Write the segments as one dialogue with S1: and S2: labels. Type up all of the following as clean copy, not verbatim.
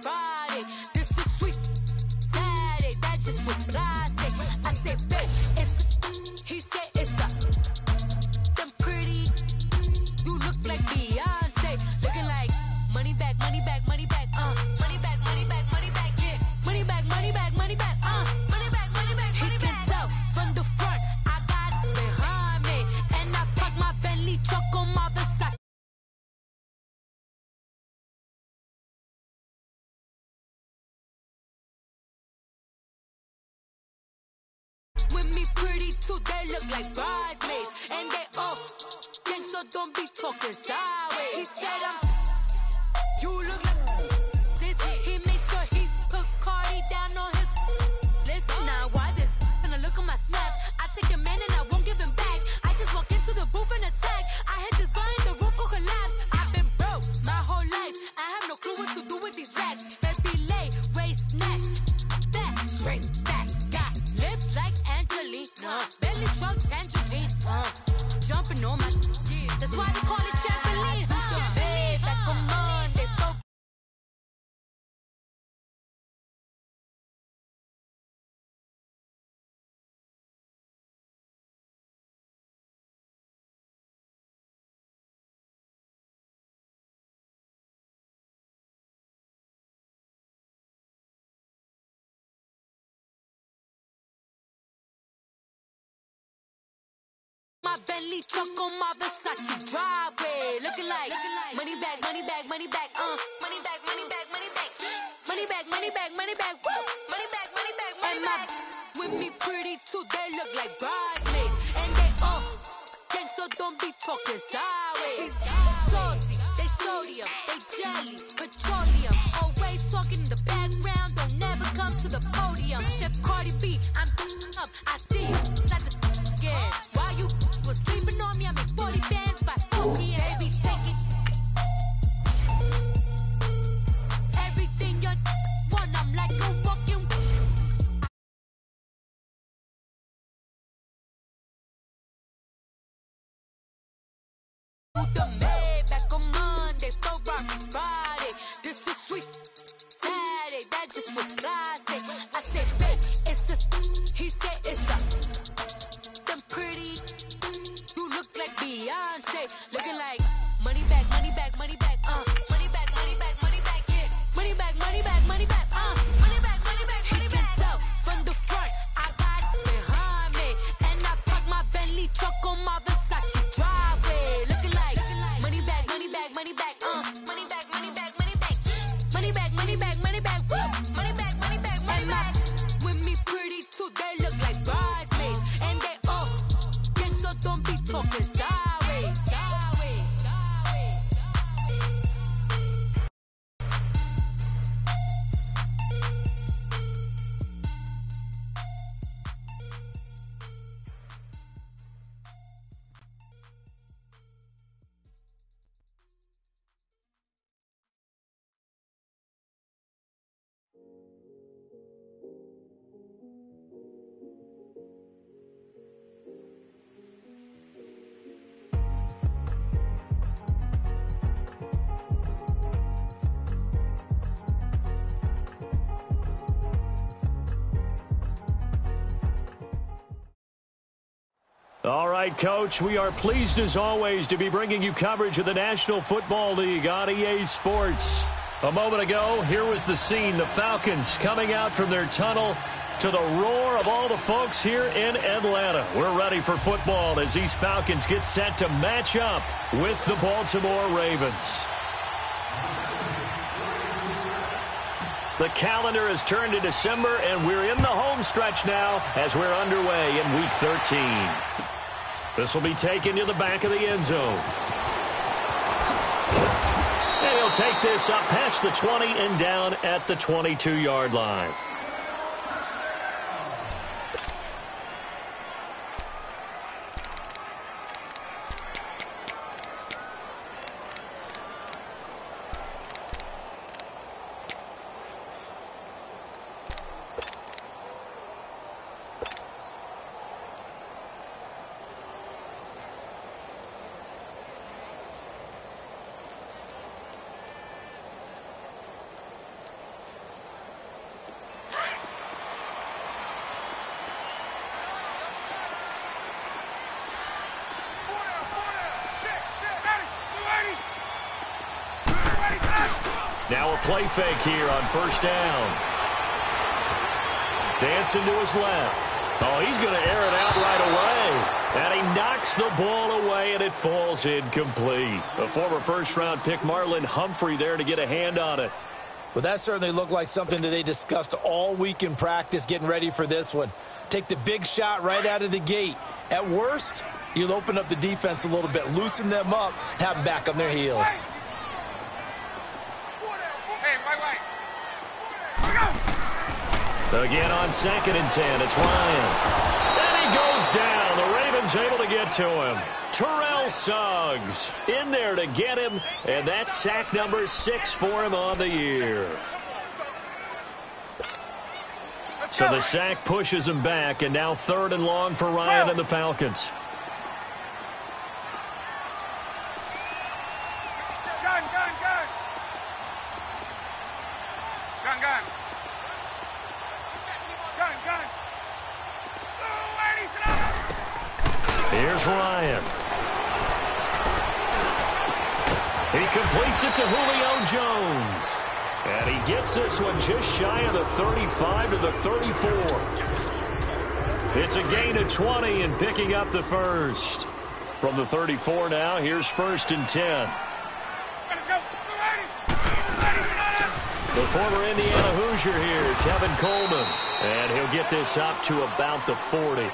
S1: Friday. This is sweet Saturday. That's just what plastic. I said, babe, it's he said it's a them pretty. You look like Beyonce, looking like money back, money back, money back, money back, money back, money back, yeah, money back, money back, money back, money back, money back. He can tell from the front, I got it behind me, and I park my Bentley truck on my Versace. With me pretty too, they look like bridesmaids, and they all think so. Don't be talking sideways. He said you look like this. He makes sure he put Cardi down on his list. Now why this? When I look at my snap, I take a man and I won't give him back. I just walk into the booth and attack. I hit this guy in the roof will collapse. I've been broke my whole life. I have no clue what to do with these racks. Baby lay, waist snatch, back, straight back. Got lips like Angelina, belly truck tangerine, jumping on my. That's why they call it trampoline. Babe, back on Monday, throw. My Bentley truck on my Versace driveway, looking like money back, money back, money back, money back, money back, money back, money back, money back, money back, woo, money back, money back, money back. With me pretty too, they look like bridesmaids, and they all think so. Don't be talking sideways. Salty, they sodium, they jelly, petroleum. Always talking in the background, don't never come to the podium. Chef Cardi B, I'm up. I see you like the again. Why you was sleeping on me? I make 40 bands by 4 p.m. Baby, take it. Everything you want, I'm like a walking. The May back on Monday, for Friday. This is sweet Saturday. That's just what plastic. I said, babe, it's a. He said it's a. Them pretty. You look like Beyonce, looking like money back, money back, money back, money back, money back, money back, yeah, money back, money back, money back, money back, money back, money back. He can tell from the front, I got it behind me, and I park my Bentley truck on my Versace driveway, looking like money back, money back, money back, money back, money back, money back, money back, money back, money back, woo, money back, money back, money back. With me pretty too, they look like bridesmaids, and they all think so. Don't be talking sideways, sideways, sideways.
S2: All right, Coach, we are pleased as always to be bringing you coverage of the National Football League on EA Sports. A moment ago, here was the scene, the Falcons coming out from their tunnel to the roar of all the folks here in Atlanta. We're ready for football as these Falcons get set to match up with the Baltimore Ravens. The calendar has turned to December, and we're in the home stretch now as we're underway in Week 13. This will be taken to the back of the end zone. And he'll take this up past the 20 and down at the 22-yard line. Now a play fake here on first down. Dancing to his left. Oh, he's going to air it out right away. And he knocks the ball away, and it falls incomplete. A former first-round pick, Marlon Humphrey, there to get a hand on it.
S3: Well, that certainly looked like something that they discussed all week in practice, getting ready for this one. Take the big shot right out of the gate. At worst, you'll open up the defense a little bit, loosen them up, have them back on their heels.
S2: Again on 2nd and 10, it's Ryan. And he goes down. The Ravens able to get to him. Terrell Suggs in there to get him, and that's sack number 6 for him on the year. So the sack pushes him back, and now 3rd and long for Ryan and the Falcons. Here's Ryan. He completes it to Julio Jones. And he gets this one just shy of the 35 to the 34. It's a gain of 20 and picking up the first. From the 34 now, here's 1st and 10. The former Indiana Hoosier here, Tevin Coleman. And he'll get this up to about the 40.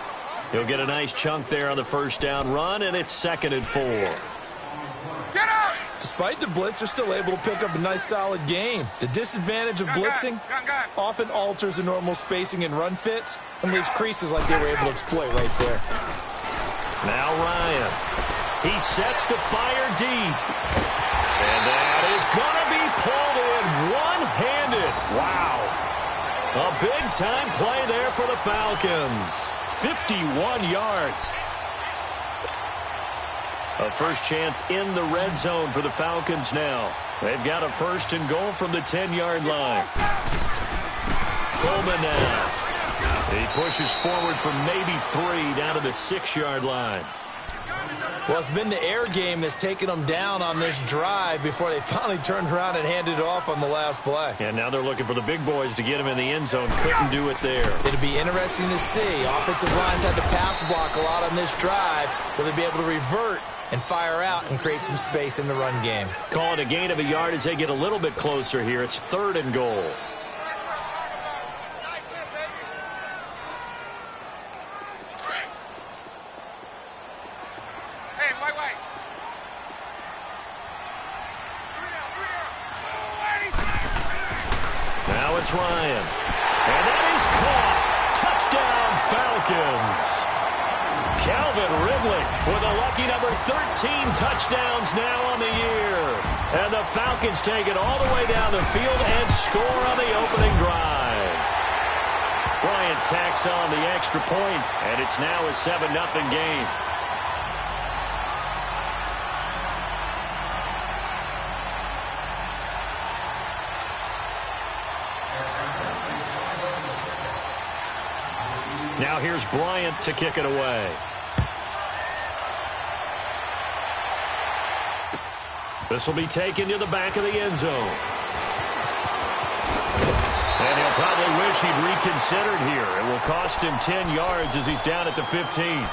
S2: He'll get a nice chunk there on the first down run, and it's 2nd and 4.
S3: Get out! Despite the blitz, they're still able to pick up a nice, solid gain. The disadvantage of blitzing often alters the normal spacing and run fits and leaves creases like they were able to exploit right there.
S2: Now Ryan. He sets to fire deep. And that is going to be pulled in one-handed. Wow. A big-time play there for the Falcons. 51 yards. A first chance in the red zone for the Falcons now. They've got a 1st and goal from the 10-yard line. Coleman now. He pushes forward for maybe 3 down to the 6-yard line.
S3: Well, it's been the air game that's taken them down on this drive before they finally turned around and handed it off on the last play.
S2: And now they're looking for the big boys to get him in the end zone. Couldn't do it there.
S3: It'll be interesting to see. Offensive lines had to pass block a lot on this drive. Will they be able to revert and fire out and create some space in the run game?
S2: Call it a gain of a yard as they get a little bit closer here. It's 3rd and goal. Now it's Ryan. And that is caught. Touchdown, Falcons. Calvin Ridley with a lucky number 13 touchdowns now on the year. And the Falcons take it all the way down the field and score on the opening drive. Bryant tacks on the extra point, and it's now a 7-0 game. Now here's Bryant to kick it away. This will be taken to the back of the end zone. And he'll probably wish he'd reconsidered here. It will cost him 10 yards as he's down at the 15.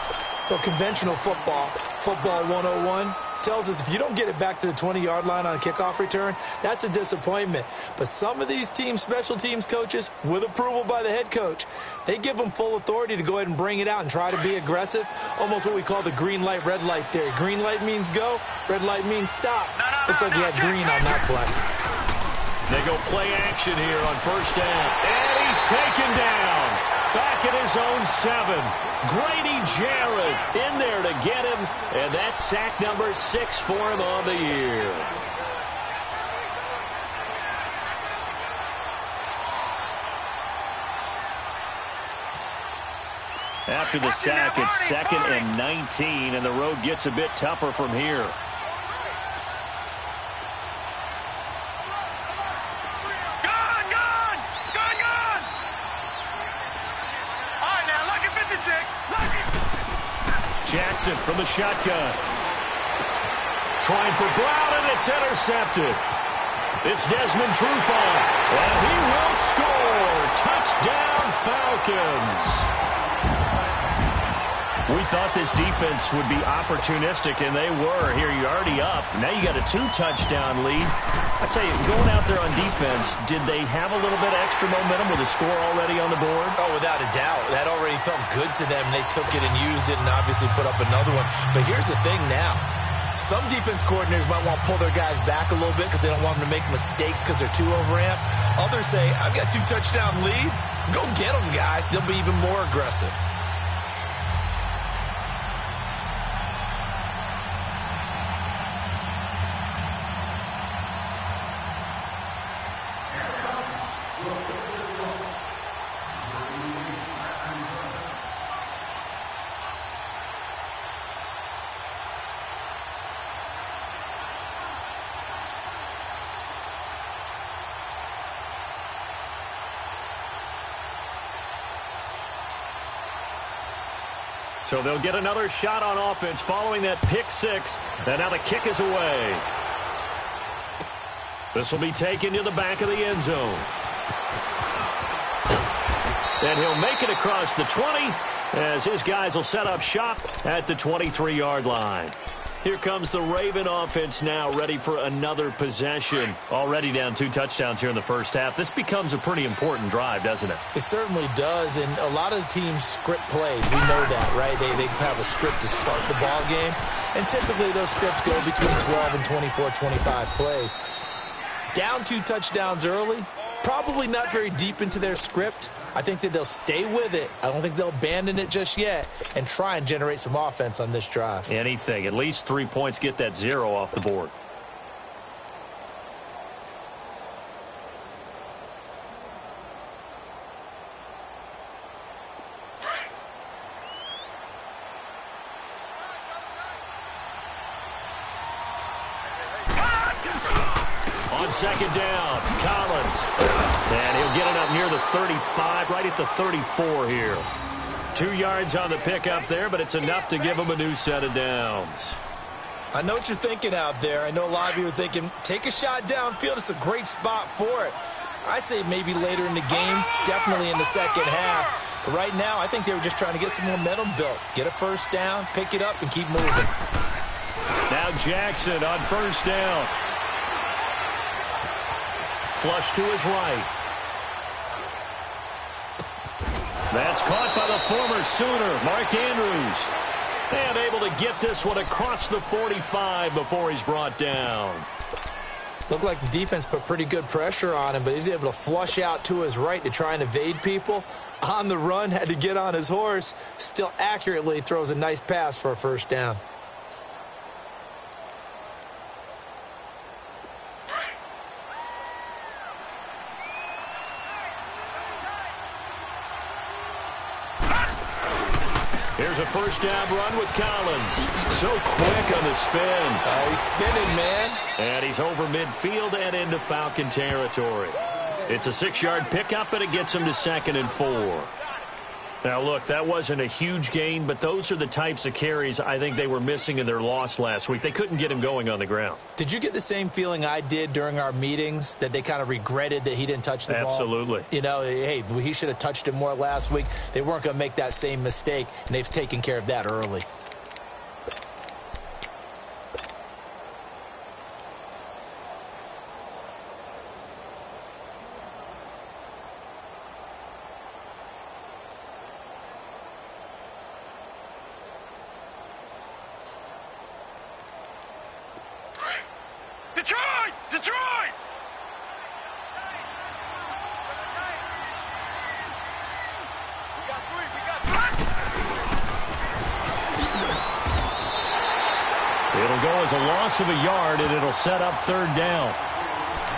S3: Well, conventional football 101, tells us if you don't get it back to the 20-yard line on a kickoff return, that's a disappointment. But some of these teams, special teams coaches, with approval by the head coach, they give them full authority to go ahead and bring it out and try to be aggressive, almost what we call the green light, red light theory. Green light means go, red light means stop. Looks like he had green on that play.
S2: They go play action here on first down. And he's taken down. Back at his own 7. Grady Jarrett in there to get him. And that's sack number 6 for him on the year. After the sack, it's 2nd and 19, and the road gets a bit tougher from here. Jackson from the shotgun. Trying for Brown, and it's intercepted. It's Desmond Trufant, and he will score. Touchdown, Falcons. We thought this defense would be opportunistic, and they were. Here, you're already up. Now you got a 2-touchdown lead. I tell you, going out there on defense, did they have a little bit of extra momentum with a score already on the board?
S3: Oh, without a doubt. That already felt good to them. They took it and used it and obviously put up another one. But here's the thing now. Some defense coordinators might want to pull their guys back a little bit because they don't want them to make mistakes because they're too overamped. Others say, I've got a 2-touchdown lead. Go get them, guys. They'll be even more aggressive.
S2: So they'll get another shot on offense following that pick six. And now the kick is away. This will be taken to the back of the end zone. And he'll make it across the 20 as his guys will set up shop at the 23-yard line. Here comes the Raven offense now, ready for another possession. Already down 2 touchdowns here in the first half. This becomes a pretty important drive, doesn't it?
S3: It certainly does, and a lot of the teams script plays. We know that, right? They have a script to start the ball game, and typically those scripts go between 12 and 24, 25 plays. Down 2 touchdowns early, probably not very deep into their script. I think that they'll stay with it. I don't think they'll abandon it just yet and try and generate some offense on this drive.
S2: Anything. At least 3 points, get that 0 off the board. On second down, Collins. And he'll get it up near the 35, right at the 34 here. 2 yards on the pickup there, but it's enough to give him a new set of downs.
S3: I know what you're thinking out there. I know a lot of you are thinking, take a shot downfield. It's a great spot for it. I'd say maybe later in the game, definitely in the second half. But right now, I think they were just trying to get some momentum built. Get a first down, pick it up, and keep moving.
S2: Now Jackson on first down. Flush to his right. That's caught by the former Sooner, Mark Andrews. And able to get this one across the 45 before he's brought down.
S3: Looked like the defense put pretty good pressure on him, but he's able to flush out to his right to try and evade people. On the run, had to get on his horse. Still accurately throws a nice pass for a first down.
S2: Here's a first down run with Collins. So quick on the spin.
S3: He's spinning, man.
S2: And he's over midfield and into Falcon territory. It's a 6-yard pickup, and it gets him to 2nd and 4. Now, look, that wasn't a huge gain, but those are the types of carries I think they were missing in their loss last week. They couldn't get him going on the ground.
S3: Did you get the same feeling I did during our meetings, that they kind of regretted that he didn't touch the ball?
S2: Absolutely.
S3: You know, hey, he should have touched it more last week. They weren't going to make that same mistake, and they've taken care of that early.
S4: Detroit!
S2: It'll go as a loss of a yard, and it'll set up 3rd down.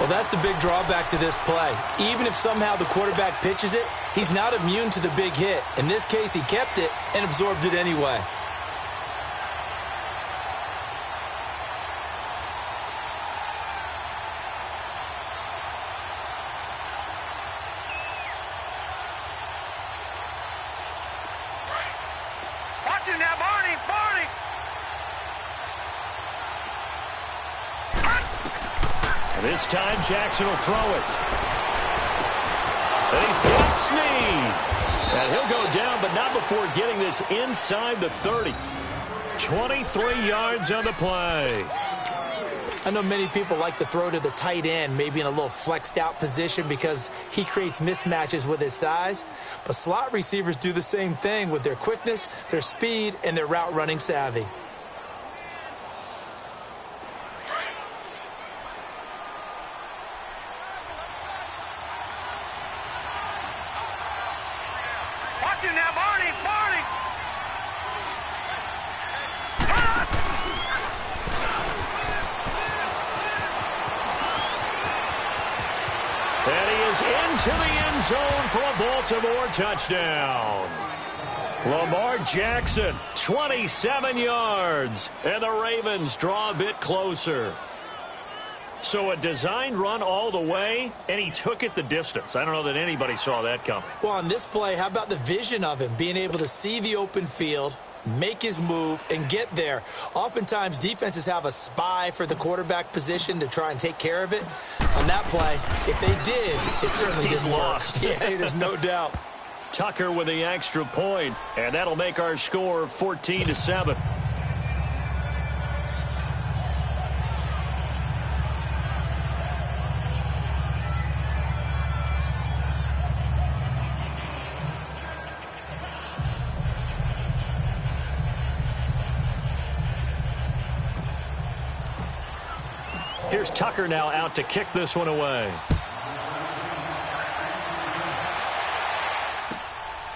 S3: Well, that's the big drawback to this play. Even if somehow the quarterback pitches it, he's not immune to the big hit. In this case, he kept it and absorbed it anyway.
S4: Watching now, Barney!
S2: This time, Jackson will throw it. And he's got Snead. And he'll go down, but not before getting this inside the 30. 23 yards on the play.
S3: I know many people like to throw to the tight end, maybe in a little flexed out position because he creates mismatches with his size. But slot receivers do the same thing with their quickness, their speed, and their route running savvy.
S4: Watch him now, Barney! Barney!
S2: And he is into the end zone for a Baltimore touchdown. Lamar Jackson, 27 yards. And the Ravens draw a bit closer. So a designed run all the way, and he took it the distance. I don't know that anybody saw that coming.
S3: Well, on this play, how about the vision of him, being able to see the open field, make his move, and get there. Oftentimes, defenses have a spy for the quarterback position to try and take care of it. On that play, if they did, it certainly didn't work.
S2: Lost.
S3: Yeah, there's no doubt.
S2: Tucker with the extra point, and that'll make our score 14-7. Here's Tucker now out to kick this one away.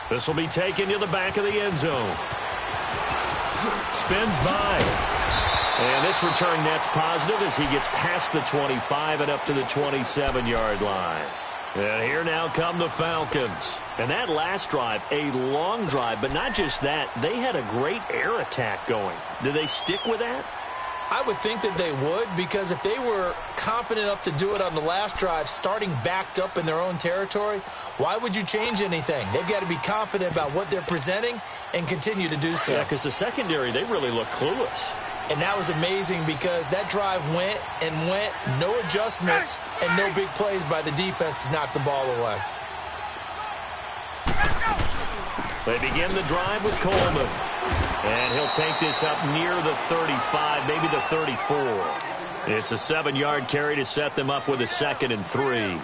S2: This will be taken to the back of the end zone. Spins by. And this return net's positive as he gets past the 25 and up to the 27-yard line. And here now come the Falcons. And that last drive, a long drive, but not just that. They had a great air attack going. Do they stick with that?
S3: I would think that they would, because if they were confident enough to do it on the last drive, starting backed up in their own territory, why would you change anything? They've got to be confident about what they're presenting and continue to do so.
S2: Yeah, because the secondary, they really look clueless.
S3: And that was amazing because that drive went and went, no adjustments, and no big plays by the defense to knock the ball away.
S2: They begin the drive with Coleman. And he'll take this up near the 35, maybe the 34. It's a 7-yard carry to set them up with a 2nd and 3.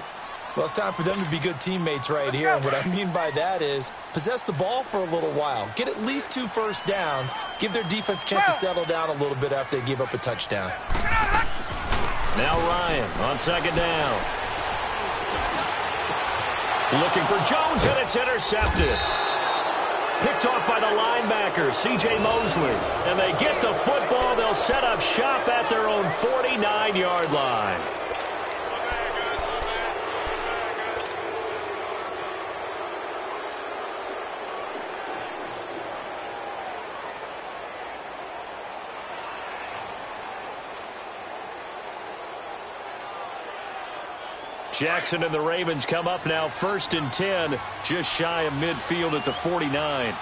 S3: Well, it's time for them to be good teammates right here. And what I mean by that is possess the ball for a little while. Get at least 2 first downs. Give their defense a chance to settle down a little bit after they give up a touchdown.
S2: Now Ryan on 2nd down. Looking for Jones, and it's intercepted. Picked off by the linebacker, C.J. Mosley. And they get the football. They'll set up shop at their own 49-yard line. Jackson and the Ravens come up now 1st and 10, just shy of midfield at the 49.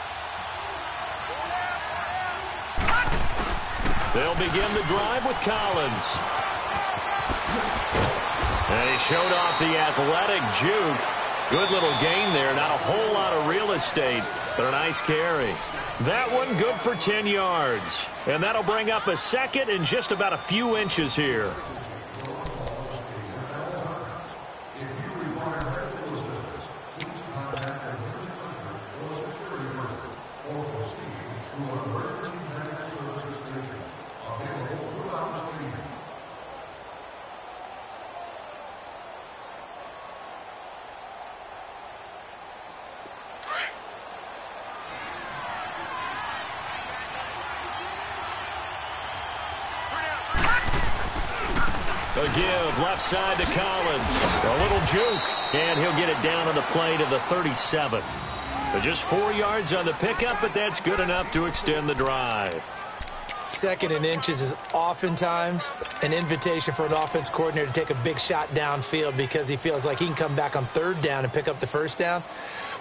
S2: They'll begin the drive with Collins. And he showed off the athletic juke. Good little gain there. Not a whole lot of real estate, but a nice carry. That one good for 10 yards. And that'll bring up a 2nd and just about a few inches here. A give left side to Collins. A little juke, and he'll get it down on the play to the 37. So just 4 yards on the pickup, but that's good enough to extend the drive.
S3: 2nd and inches is oftentimes an invitation for an offense coordinator to take a big shot downfield because he feels like he can come back on 3rd down and pick up the 1st down.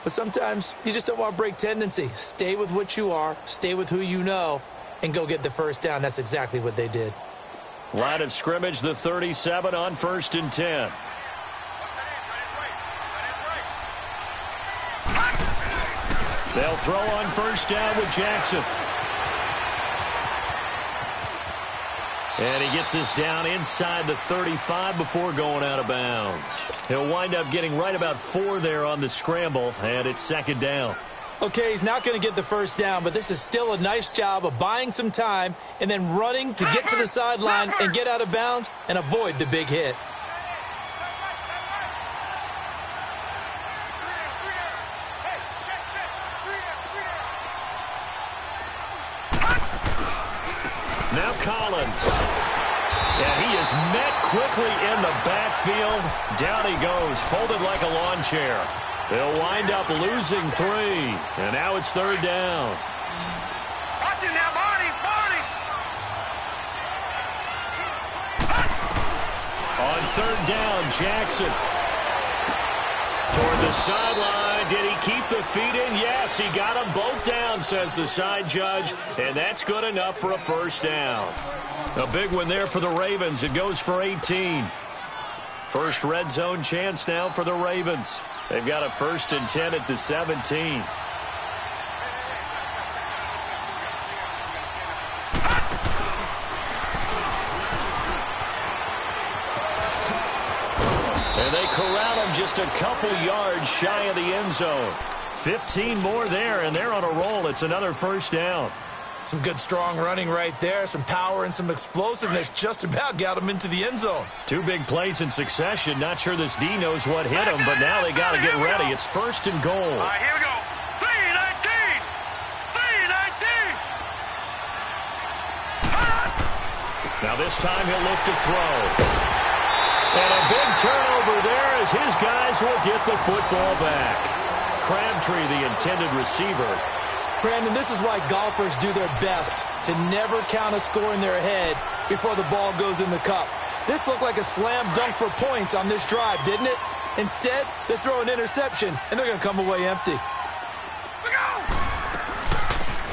S3: But sometimes you just don't want to break tendency. Stay with what you are, stay with who you know, and go get the 1st down. That's exactly what they did.
S2: Line of scrimmage, the 37 on 1st and 10. They'll throw on 1st down with Jackson. And he gets this down inside the 35 before going out of bounds. He'll wind up getting right about 4 there on the scramble, and it's 2nd down.
S3: Okay, he's not going to get the 1st down, but this is still a nice job of buying some time and then running to get to the sideline and get out of bounds and avoid the big hit.
S2: Now Collins. And he is met quickly in the backfield. Down he goes, folded like a lawn chair. They'll wind up losing 3. And now it's 3rd down.
S4: Watch it now, Barney.
S2: On 3rd down, Jackson. Toward the sideline. Did he keep the feet in? Yes, he got them both down, says the side judge. And that's good enough for a 1st down. A big one there for the Ravens. It goes for 18. First red zone chance now for the Ravens. They've got a 1st and 10 at the 17. And they corral him just a couple yards shy of the end zone. 15 more there, and they're on a roll. It's another 1st down.
S3: Some good strong running right there. Some power and some explosiveness just about got him into the end zone.
S2: 2 big plays in succession. Not sure this D knows what hit him, but now they got to get ready. It's 1st and goal.
S4: All right, here we go. 3-19. 3-19.
S2: Now this time he'll look to throw. And a big turnover there as his guys will get the football back. Crabtree, the intended receiver.
S3: Brandon, this is why golfers do their best to never count a score in their head before the ball goes in the cup. This looked like a slam dunk for points on this drive, didn't it? Instead, they throw an interception, and they're going to come away empty.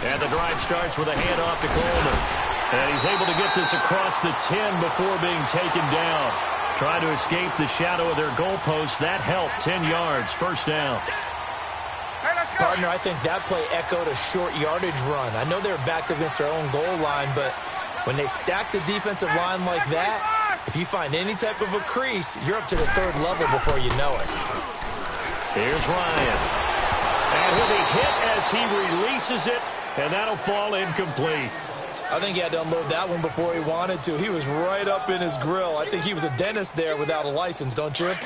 S2: And the drive starts with a handoff to Coleman. And he's able to get this across the 10 before being taken down. Trying to escape the shadow of their goalpost. That helped. 10 yards, 1st down.
S3: Partner, I think that play echoed a short yardage run. I know they're backed against their own goal line, but when they stack the defensive line like that, if you find any type of a crease, you're up to the 3rd level before you know it.
S2: Here's Ryan. And he'll be hit as he releases it, and that'll fall incomplete.
S3: I think he had to unload that one before he wanted to. He was right up in his grill. I think he was a dentist there without a license, don't you?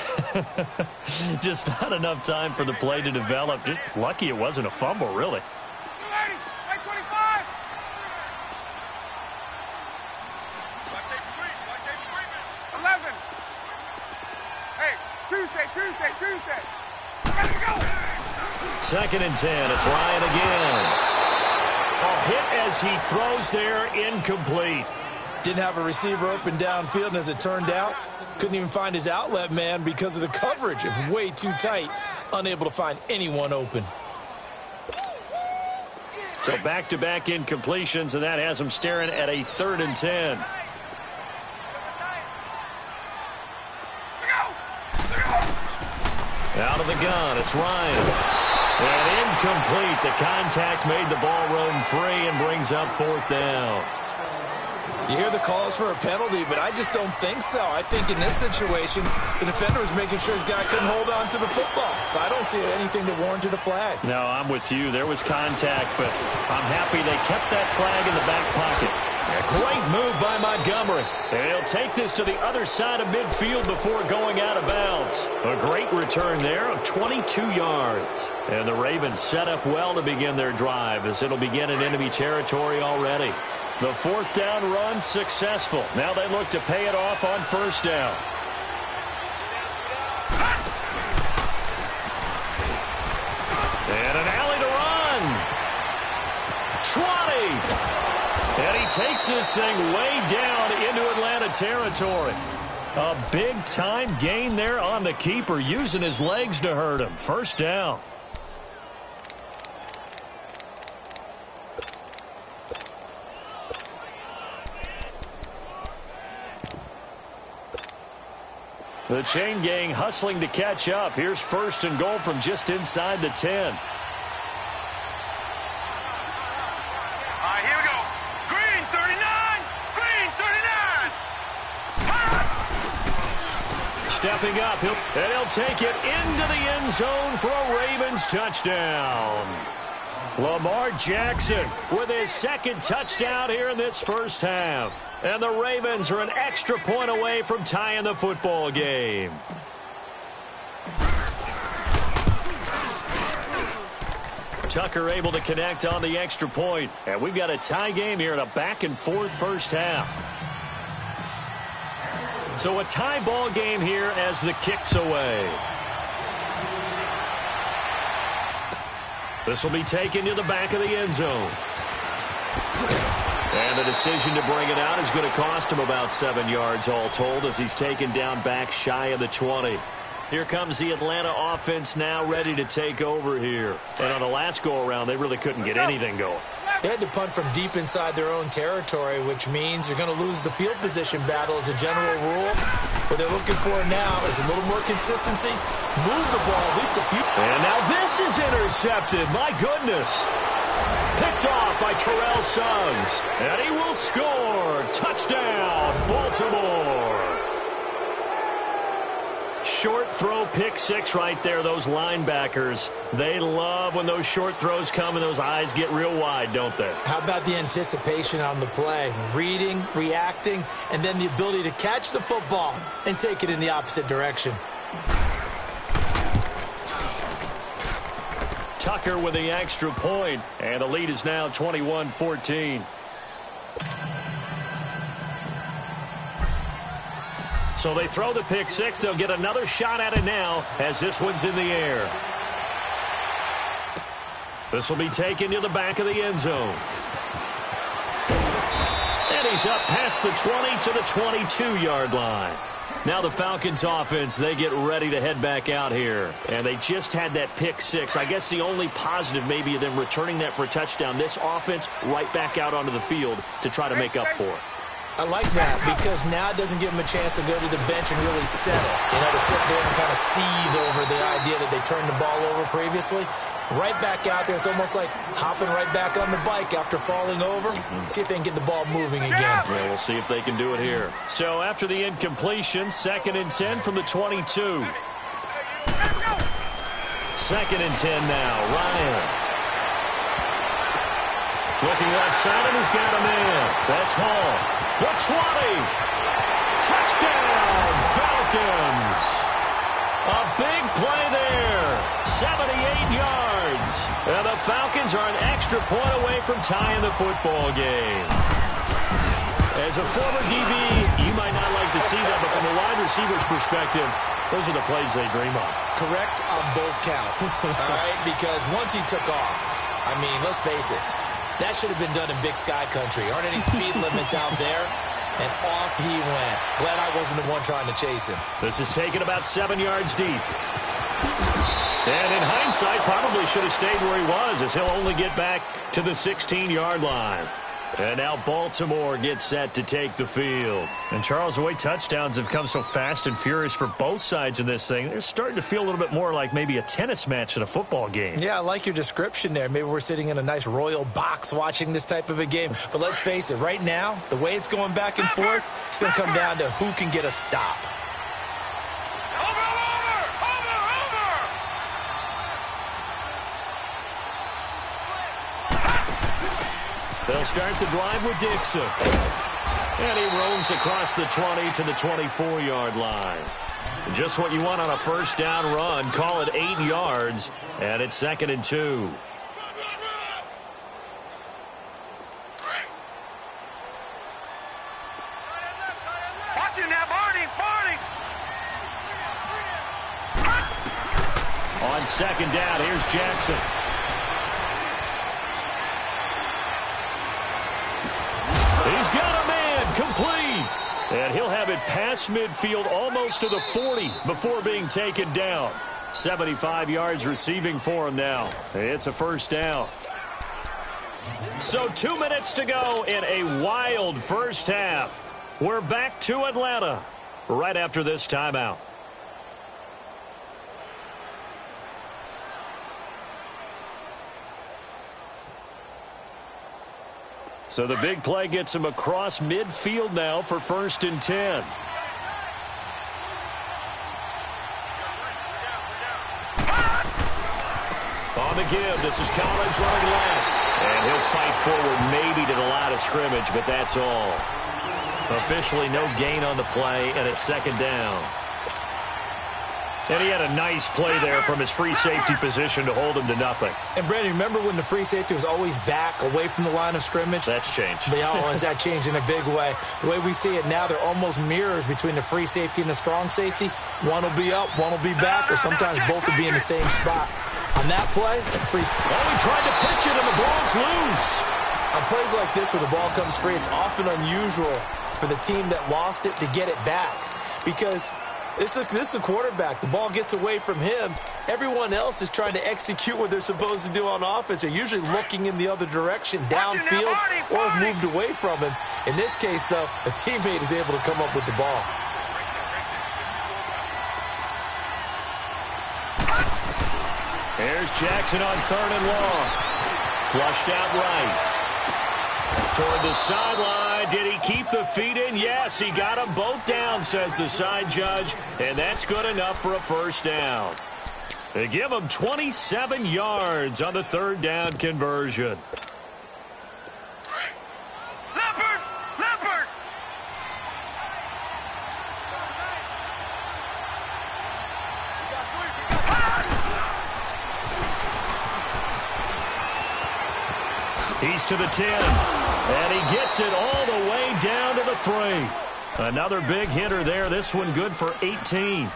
S2: Just not enough time for the play to develop. Just lucky it wasn't a fumble, really.
S4: 11. Hey, Tuesday. Ready to go.
S2: 2nd and 10. It's Ryan again. A hit as he throws there, incomplete.
S3: Didn't have a receiver open downfield, and as it turned out, couldn't even find his outlet man because of the coverage. It was way too tight, unable to find anyone open.
S2: So back-to-back incompletions, and that has him staring at a 3rd and 10. Out of the gun, it's Ryan. And incomplete. The contact made the ball roam free and brings up 4th down.
S3: You hear the calls for a penalty, but I just don't think so. I think in this situation, the defender was making sure his guy couldn't hold on to the football. So I don't see anything to warrant a flag.
S2: No, I'm with you. There was contact, but I'm happy they kept that flag in the back pocket. A great move by Montgomery. And he'll take this to the other side of midfield before going out of bounds. A great return there of 22 yards. And the Ravens set up well to begin their drive as it'll begin in enemy territory already. The 4th down run successful. Now they look to pay it off on 1st down. And an alley to run. 20. And he takes this thing way down into Atlanta territory. A big-time gain there on the keeper, using his legs to hurt him. 1st down. The chain gang hustling to catch up. Here's 1st and goal from just inside the 10.
S4: All right, here we go. Green 39. Green 39.
S2: Stepping up, and he'll take it into the end zone for a Ravens touchdown. Lamar Jackson with his 2nd touchdown here in this first half. And the Ravens are an extra point away from tying the football game. Tucker able to connect on the extra point. And we've got a tie game here in a back-and-forth first half. So a tie ball game here as the kick's away. This will be taken to the back of the end zone. And the decision to bring it out is going to cost him about 7 yards all told as he's taken down back shy of the 20. Here comes the Atlanta offense now ready to take over here. And on the last go-around, they really couldn't get anything going.
S3: They had to punt from deep inside their own territory, which means you're going to lose the field position battle as a general rule. What they're looking for now is a little more consistency. Move the ball at least a few.
S2: And now this is intercepted. My goodness. Picked off by Terrell Suggs. And he will score. Touchdown, Baltimore. Short throw, pick 6 right there. Those linebackers, they love when those short throws come and those eyes get real wide, don't they?
S3: How about the anticipation on the play? Reading, reacting, and then the ability to catch the football and take it in the opposite direction.
S2: Tucker with the extra point, and the lead is now 21-14. So they throw the pick 6. They'll get another shot at it now as this one's in the air. This will be taken to the back of the end zone. And he's up past the 20 to the 22-yard line. Now the Falcons offense, they get ready to head back out here. And they just had that pick 6. I guess the only positive maybe of them returning that for a touchdown. This offense right back out onto the field to try to make up for it.
S3: I like that because now it doesn't give them a chance to go to the bench and really settle. You know, to sit there and kind of seethe over the idea that they turned the ball over previously. Right back out there. It's almost like hopping right back on the bike after falling over. See if they can get the ball moving again.
S2: Yeah, we'll see if they can do it here. So after the incompletion, 2nd and 10 from the 22. 2nd and 10 now. Ryan. Looking outside, and he's got a man. That's Hall. The 20. Touchdown, Falcons. A big play there. 78 yards. And the Falcons are an extra point away from tying the football game. As a former DB, you might not like to see that, but from a wide receiver's perspective, those are the plays they dream of.
S3: Correct on both counts. All right, because once he took off, I mean, let's face it, that should have been done in Big Sky Country. Aren't any speed limits out there? And off he went. Glad I wasn't the one trying to chase him.
S2: This is taken about 7 yards deep. And in hindsight, probably should have stayed where he was as he'll only get back to the 16-yard line. And now Baltimore gets set to take the field. And, Charles, the way touchdowns have come so fast and furious for both sides in this thing, they're starting to feel a little bit more like maybe a tennis match at a football game. Yeah,
S3: I like your description there. Maybe we're sitting in a nice royal box watching this type of a game. But let's face it, right now, the way it's going back and forth, it's going to come down to who can get a stop.
S2: They'll start the drive with Dixon. And he roams across the 20 to the 24-yard line. Just what you want on a first down run. Call it 8 yards. And it's 2nd and 2.
S4: Watch him now, Barney.
S2: On 2nd down, here's Jackson. He's got a man, complete. And he'll have it past midfield almost to the 40 before being taken down. 75 yards receiving for him now. It's a first down. So 2 minutes to go in a wild first half. We're back to Atlanta right after this timeout. So the big play gets him across midfield now for 1st and 10. On the give, this is Collins running left. And he'll fight forward maybe to the line of scrimmage, but that's all. Officially no gain on the play, and it's 2nd down. And he had a nice play there from his free safety position to hold him to nothing.
S3: And, Brandon, remember when the free safety was always back away from the line of scrimmage?
S2: That's changed.
S3: That changed in a big way. The way we see it now, they're almost mirrors between the free safety and the strong safety. One will be up, one will be back, or sometimes both will be in the same spot. On that play, free.
S2: Oh, he tried to pitch it, and the ball's loose.
S3: On plays like this where the ball comes free, it's often unusual for the team that lost it to get it back. Because this is a quarterback. The ball gets away from him. Everyone else is trying to execute what they're supposed to do on offense. They're usually looking in the other direction, downfield, or have moved away from him. In this case, though, a teammate is able to come up with the ball.
S2: Here's Jackson on 3rd and long. Flushed out right. Toward the sideline. Did he keep the feet in? Yes, he got them both down, says the side judge. And that's good enough for a 1st down. They give him 27 yards on the 3rd down conversion.
S4: Leopard!
S2: He's to the 10, and he gets it all the way down to the 3. Another big hitter there. This one good for 18.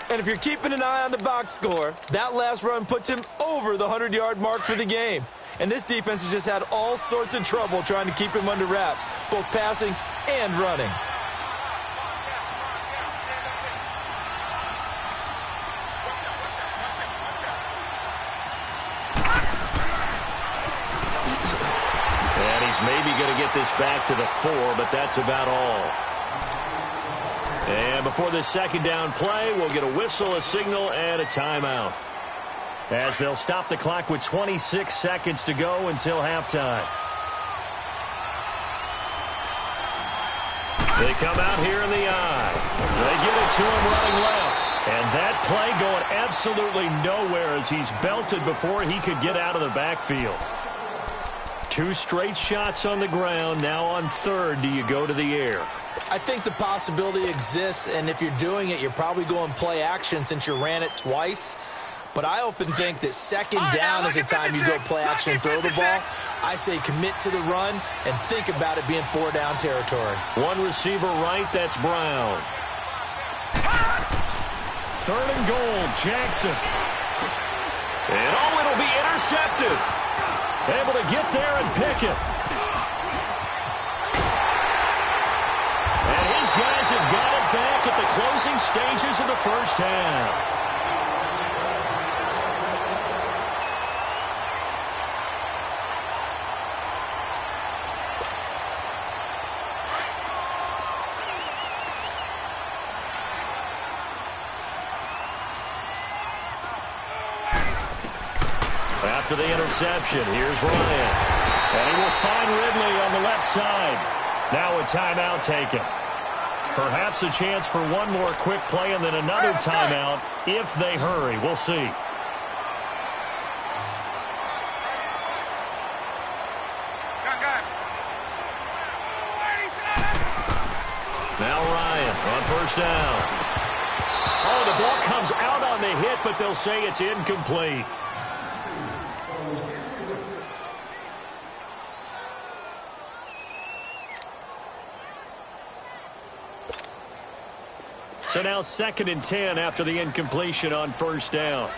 S3: And if you're keeping an eye on the box score, that last run puts him over the 100-yard mark for the game. And this defense has just had all sorts of trouble trying to keep him under wraps, both passing and running.
S2: Maybe going to get this back to the 4, but that's about all. And before this 2nd down play, we'll get a whistle, a signal, and a timeout, as they'll stop the clock with 26 seconds to go until halftime. They come out here in the eye. They get it to him running left. And that play going absolutely nowhere as he's belted before he could get out of the backfield. 2 straight shots on the ground. Now on 3rd, do you go to the air?
S3: I think the possibility exists, and if you're doing it, you're probably going play action since you ran it twice. But I often think that 2nd down is the time you go play action and throw the ball. I say commit to the run and think about it being 4-down territory.
S2: One receiver right, that's Brown. 3rd and goal, Jackson. And it'll be intercepted. Able to get there and pick it. And his guys have got it back at the closing stages of the 1st half. After the interception, here's Ryan. And he will find Ridley on the left side. Now a timeout taken. Perhaps a chance for one more quick play and then another timeout if they hurry. We'll see. Now Ryan on 1st down. Oh, the ball comes out on the hit, but they'll say it's incomplete. So now 2nd and 10 after the incompletion on 1st down.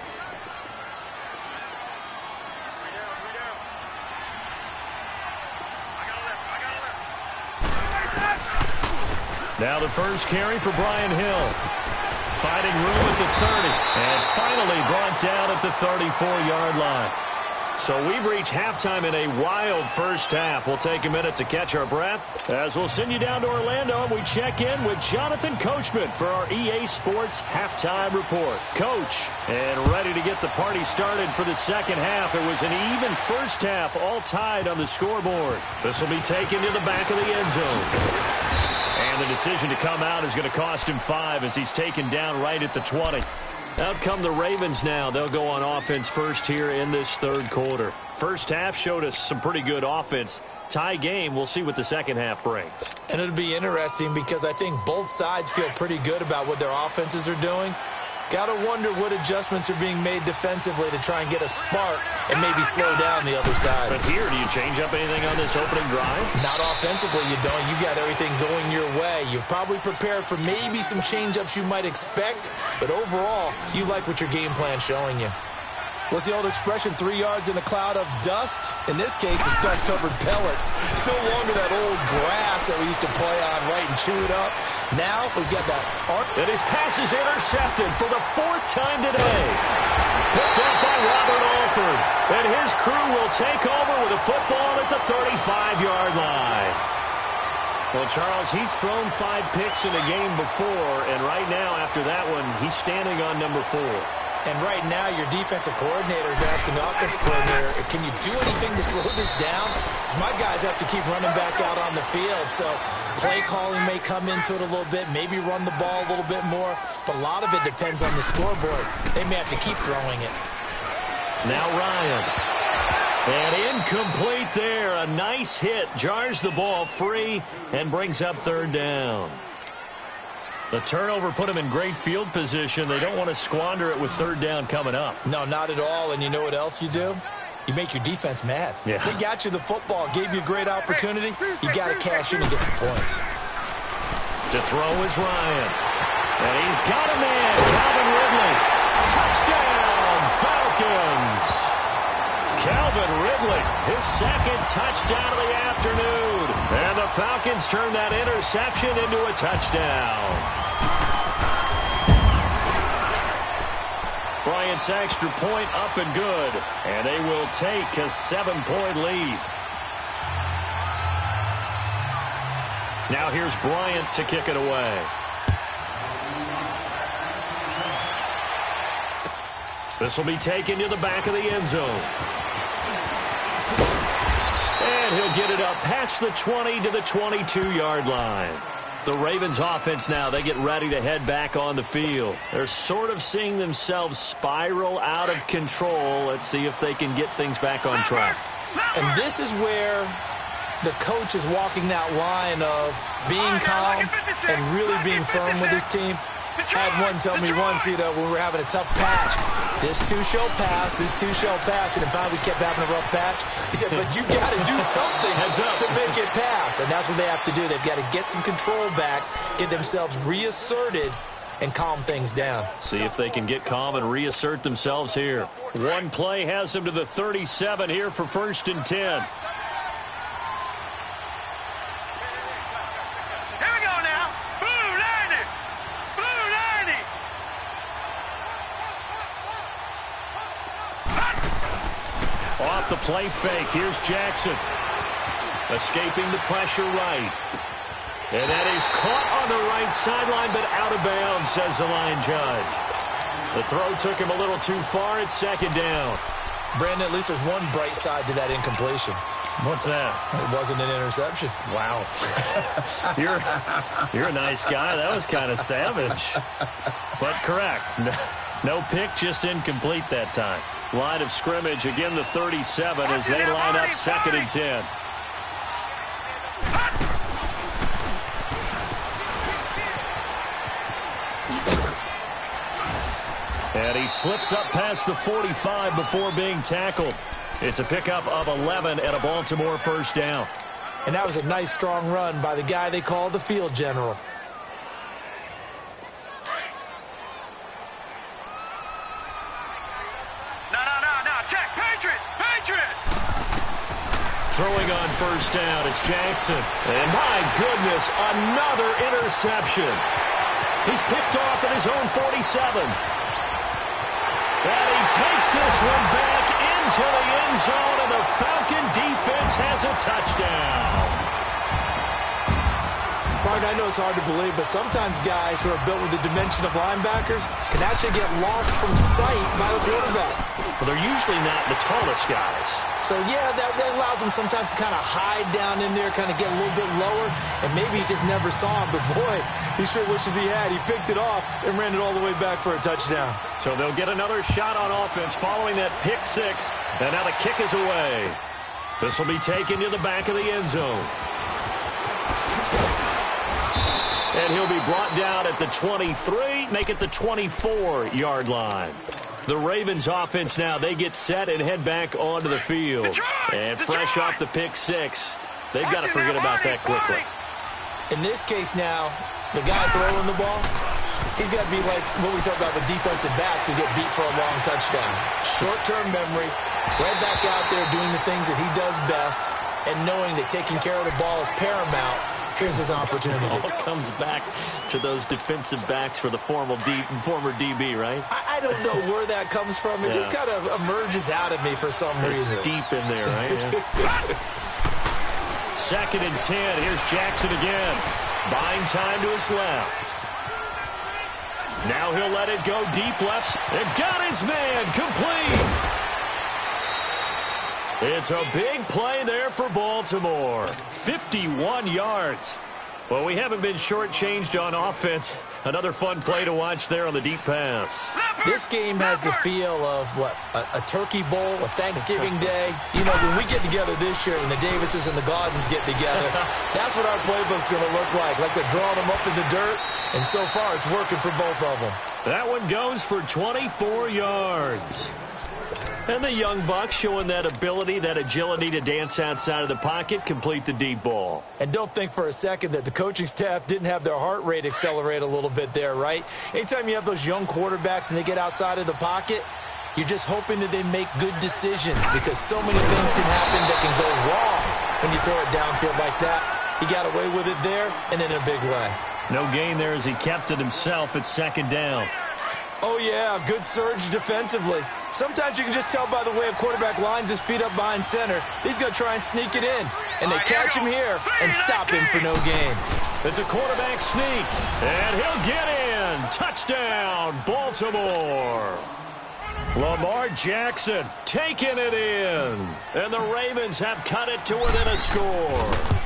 S2: Now the first carry for Brian Hill. Finding room at the 30. And finally brought down at the 34-yard line. So we've reached halftime in a wild first half. We'll take a minute to catch our breath as we'll send you down to Orlando and we check in with Jonathan Coachman for our EA Sports Halftime Report. Coach, and ready to get the party started for the second half. It was an even first half, all tied on the scoreboard. This will be taken to the back of the end zone. And the decision to come out is going to cost him 5 as he's taken down right at the 20. Out come the Ravens now. They'll go on offense first here in this third quarter. First half showed us some pretty good offense. Tie game, we'll see what the second half brings.
S3: And it'll be interesting because I think both sides feel pretty good about what their offenses are doing. Got to wonder what adjustments are being made defensively to try and get a spark and maybe slow down the other side.
S2: But here, do you change up anything on this opening drive?
S3: Not offensively, you don't. You got everything going your way. You've probably prepared for maybe some change-ups you might expect, but overall, you like what your game plan's showing you. What's the old expression, 3 yards in a cloud of dust? In this case, it's dust-covered pellets. It's no longer that old grass that we used to play on, right, and chew it up. Now, we've got that arc.
S2: And his pass is intercepted for the 4th time today. Picked up by Robert Alford. And his crew will take over with a football at the 35-yard line. Well, Charles, he's thrown 5 picks in a game before, and right now, after that one, he's standing on number 4.
S3: And right now, your defensive coordinator is asking the offensive coordinator, can you do anything to slow this down? Because my guys have to keep running back out on the field. So play calling may come into it a little bit, maybe run the ball a little bit more. But a lot of it depends on the scoreboard. They may have to keep throwing it.
S2: Now Ryan. And incomplete there. A nice hit. Jars the ball free and brings up 3rd down. The turnover put them in great field position. They don't want to squander it with 3rd down coming up.
S3: No, not at all. And you know what else you do? You make your defense mad.
S2: Yeah.
S3: They got you the football, gave you a great opportunity. You got to cash in and get some points.
S2: To throw is Ryan. And he's got him in. Calvin Ridley. Touchdown, Falcons. Calvin Ridley, his 2nd touchdown of the afternoon. And the Falcons turn that interception into a touchdown. Bryant's extra point up and good. And they will take a 7-point lead. Now here's Bryant to kick it away. This will be taken to the back of the end zone. And he'll get it up past the 20 to the 22-yard line. The Ravens offense now, they get ready to head back on the field. They're sort of seeing themselves spiral out of control. Let's see if they can get things back on track.
S3: And this is where the coach is walking that line of being calm and really being firm with his team. I had one tell me once, when we were having a tough patch, this too shall pass, this too shall pass, and then finally we kept having a rough patch. He said, but you got to do something to make it pass, and that's what they have to do. They've got to get some control back, get themselves reasserted, and calm things down.
S2: See if they can get calm and reassert themselves here. One play has them to the 37 here for 1st and 10. Off the play fake, here's Jackson. Escaping the pressure right. And that is caught on the right sideline, but out of bounds, says the line judge. The throw took him a little too far. It's 2nd down.
S3: Brandon, at least there's one bright side to that incompletion.
S2: What's that?
S3: It wasn't an interception.
S2: Wow. You're a nice guy. That was kind of savage. But correct. No pick, just incomplete that time. Line of scrimmage, again the 37 as they line up 2nd and 10. And he slips up past the 45 before being tackled. It's a pickup of 11 and a Baltimore 1st down.
S3: And that was a nice, strong run by the guy they call the field general.
S2: Throwing on 1st down, it's Jackson. And my goodness, another interception. He's picked off at his own 47. And he takes this one back into the end zone, and the Falcon defense has a touchdown.
S3: Mark, I know it's hard to believe, but sometimes guys who are built with the dimension of linebackers can actually get lost from sight by the quarterback.
S2: Well, they're usually not the tallest guys.
S3: So, yeah, that allows them sometimes to kind of hide down in there, kind of get a little bit lower, and maybe he just never saw him. But, boy, he sure wishes he had. He picked it off and ran it all the way back for a touchdown.
S2: So they'll get another shot on offense following that pick six, and now the kick is away. This will be taken to the back of the end zone. And he'll be brought down at the 23, make it the 24-yard line. The Ravens offense now, they get set and head back onto the field. And fresh off the pick six, they've got to forget about that quickly.
S3: In this case now, the guy throwing the ball, he's got to be like what we talk about with defensive backs who get beat for a long touchdown. Short-term memory, right back out there doing the things that he does best, and knowing that taking care of the ball is paramount. Here's his opportunity.
S2: It all comes back to those defensive backs for the former DB, right?
S3: I don't know where that comes from. It just kind of emerges out of me for some reason.
S2: It's deep in there, right? Yeah. 2nd and 10. Here's Jackson again. Buying time to his left. Now he'll let it go deep left. And got his man complete. It's a big play there for Baltimore. 51 yards. Well, we haven't been shortchanged on offense. Another fun play to watch there on the deep pass.
S3: This game has the feel of, what, a turkey bowl, a Thanksgiving day. You know, when we get together this year, when the Davises and the Gaudens get together, that's what our playbook's going to look like. Like they're drawing them up in the dirt, and so far it's working for both of them.
S2: That one goes for 24 yards. And the young buck showing that ability, that agility to dance outside of the pocket, complete the deep ball.
S3: And don't think for a second that the coaching staff didn't have their heart rate accelerate a little bit there, right? Anytime you have those young quarterbacks and they get outside of the pocket, you're just hoping that they make good decisions because so many things can happen that can go wrong when you throw it downfield like that. He got away with it there and in a big way.
S2: No gain there as he kept it himself at 2nd down.
S3: Oh, yeah, good surge defensively. Sometimes you can just tell by the way a quarterback lines his feet up behind center. He's going to try and sneak it in. And they catch him here and stop him for no gain.
S2: It's a quarterback sneak, and he'll get in. Touchdown, Baltimore. Lamar Jackson taking it in. And the Ravens have cut it to within a score.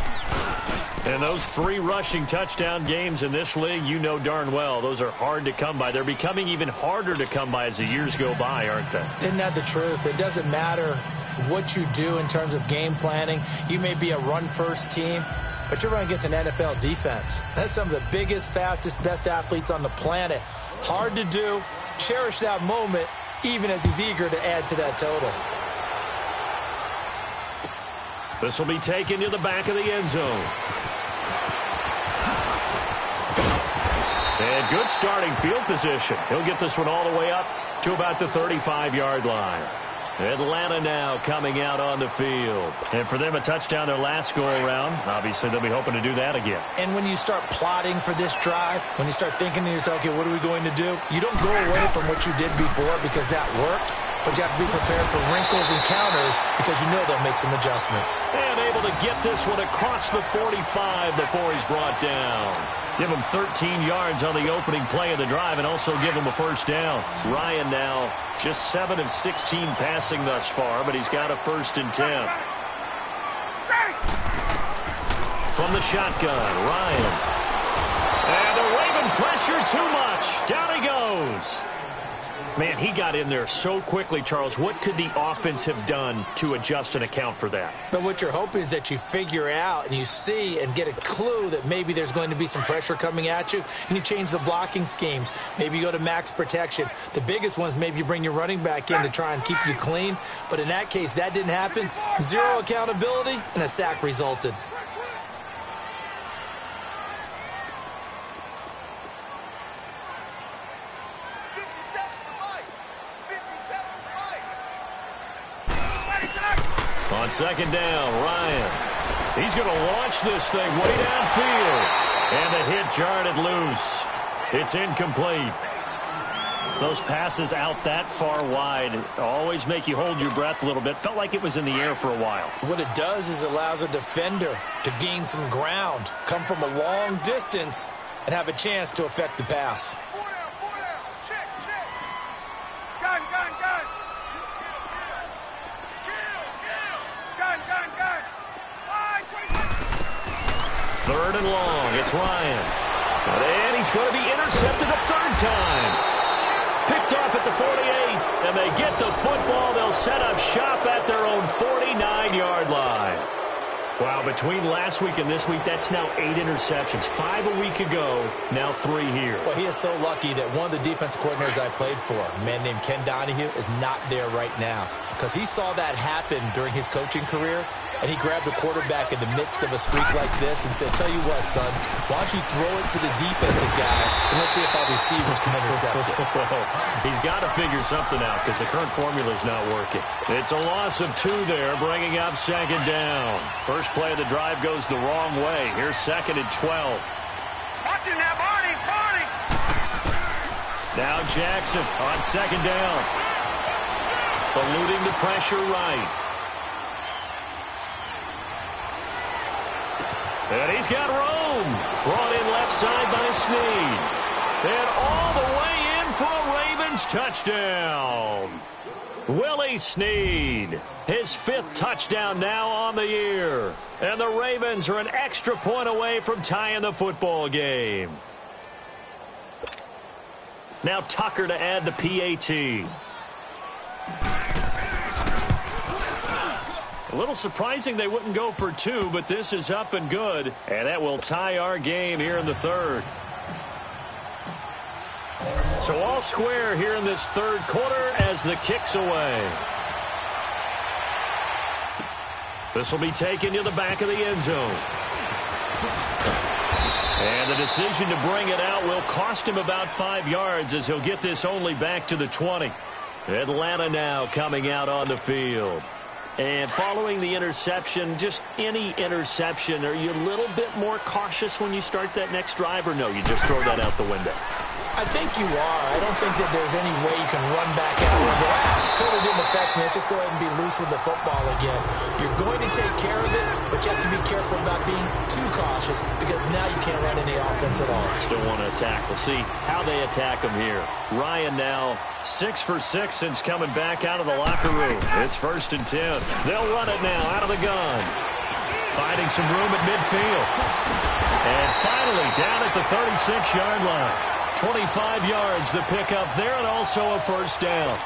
S2: And those 3 rushing touchdown games in this league, you know darn well, those are hard to come by. They're becoming even harder to come by as the years go by, aren't they?
S3: Isn't that the truth? It doesn't matter what you do in terms of game planning. You may be a run-first team, but you're running against an NFL defense. That's some of the biggest, fastest, best athletes on the planet. Hard to do. Cherish that moment, even as he's eager to add to that total.
S2: This will be taken to the back of the end zone. And good starting field position. He'll get this one all the way up to about the 35-yard line. Atlanta now coming out on the field. And for them, a touchdown their last go-around. Obviously, they'll be hoping to do that again.
S3: And when you start plotting for this drive, when you start thinking to yourself, okay, what are we going to do? You don't go away from what you did before because that worked. But you have to be prepared for wrinkles and counters because you know they'll make some adjustments.
S2: And able to get this one across the 45 before he's brought down. Give him 13 yards on the opening play of the drive and also give him a first down. Ryan now just 7 of 16 passing thus far, but he's got a 1st and 10. From the shotgun, Ryan. And the Raven pressure too much. Down he goes. Man, he got in there so quickly, Charles. What could the offense have done to adjust and account for that?
S3: But what you're hoping is that you figure out and you see and get a clue that maybe there's going to be some pressure coming at you, and you change the blocking schemes. Maybe you go to max protection. The biggest ones, maybe you bring your running back in to try and keep you clean. But in that case, that didn't happen. 0 accountability, and a sack resulted.
S2: On 2nd down, Ryan. He's going to launch this thing way downfield. And the hit jarred it loose. It's incomplete. Those passes out that far wide always make you hold your breath a little bit. Felt like it was in the air for a while.
S3: What it does is allows a defender to gain some ground, come from a long distance, and have a chance to affect the pass.
S4: Four down. Check. Gun. Kill. Gun.
S2: Third and long. It's Ryan. And he's going to be intercepted a third time. Picked off at the 48, and they get the football. They'll set up shop at their own 49-yard line. Wow, between last week and this week, that's now 8 interceptions. 5 a week ago, now 3 here.
S3: Well, he is so lucky that one of the defense coordinators I played for, a man named Ken Donahue, is not there right now. Because he saw that happen during his coaching career, and he grabbed the quarterback in the midst of a streak like this and said, tell you what, son, why don't you throw it to the defensive guys, and let's see if our receivers can intercept it.
S2: He's got to figure something out because the current formula is not working. It's a loss of 2 there, bringing up second down. First play of the drive goes the wrong way. Here's second and 12.
S4: Watching that, Barney.
S2: Now Jackson on second down. Eluding the pressure right. And he's got room. Brought in left side by Snead. And all the way in for a Ravens touchdown. Willie Snead, his 5th touchdown now on the year. And the Ravens are an extra point away from tying the football game. Now Tucker to add the PAT. A little surprising they wouldn't go for 2, but this is up and good. And that will tie our game here in the third. So all square here in this third quarter as the kick's away. This will be taken to the back of the end zone. And the decision to bring it out will cost him about 5 yards as he'll get this only back to the 20. Atlanta now coming out on the field. And following the interception, just any interception, are you a little bit more cautious when you start that next drive, or no, you just throw that out the window?
S3: I think you are. I don't think that there's any way you can run back out and go, totally didn't affect me. Let's just go ahead and be loose with the football again. You're going to take care of it, but you have to be careful about being too cautious because now you can't run any offense at all.
S2: Still want to attack. We'll see how they attack him here. Ryan now 6 for 6 since coming back out of the locker room. It's 1st and 10. They'll run it now out of the gun. Finding some room at midfield. And finally down at the 36-yard line. 25 yards the pickup there, and also a first down.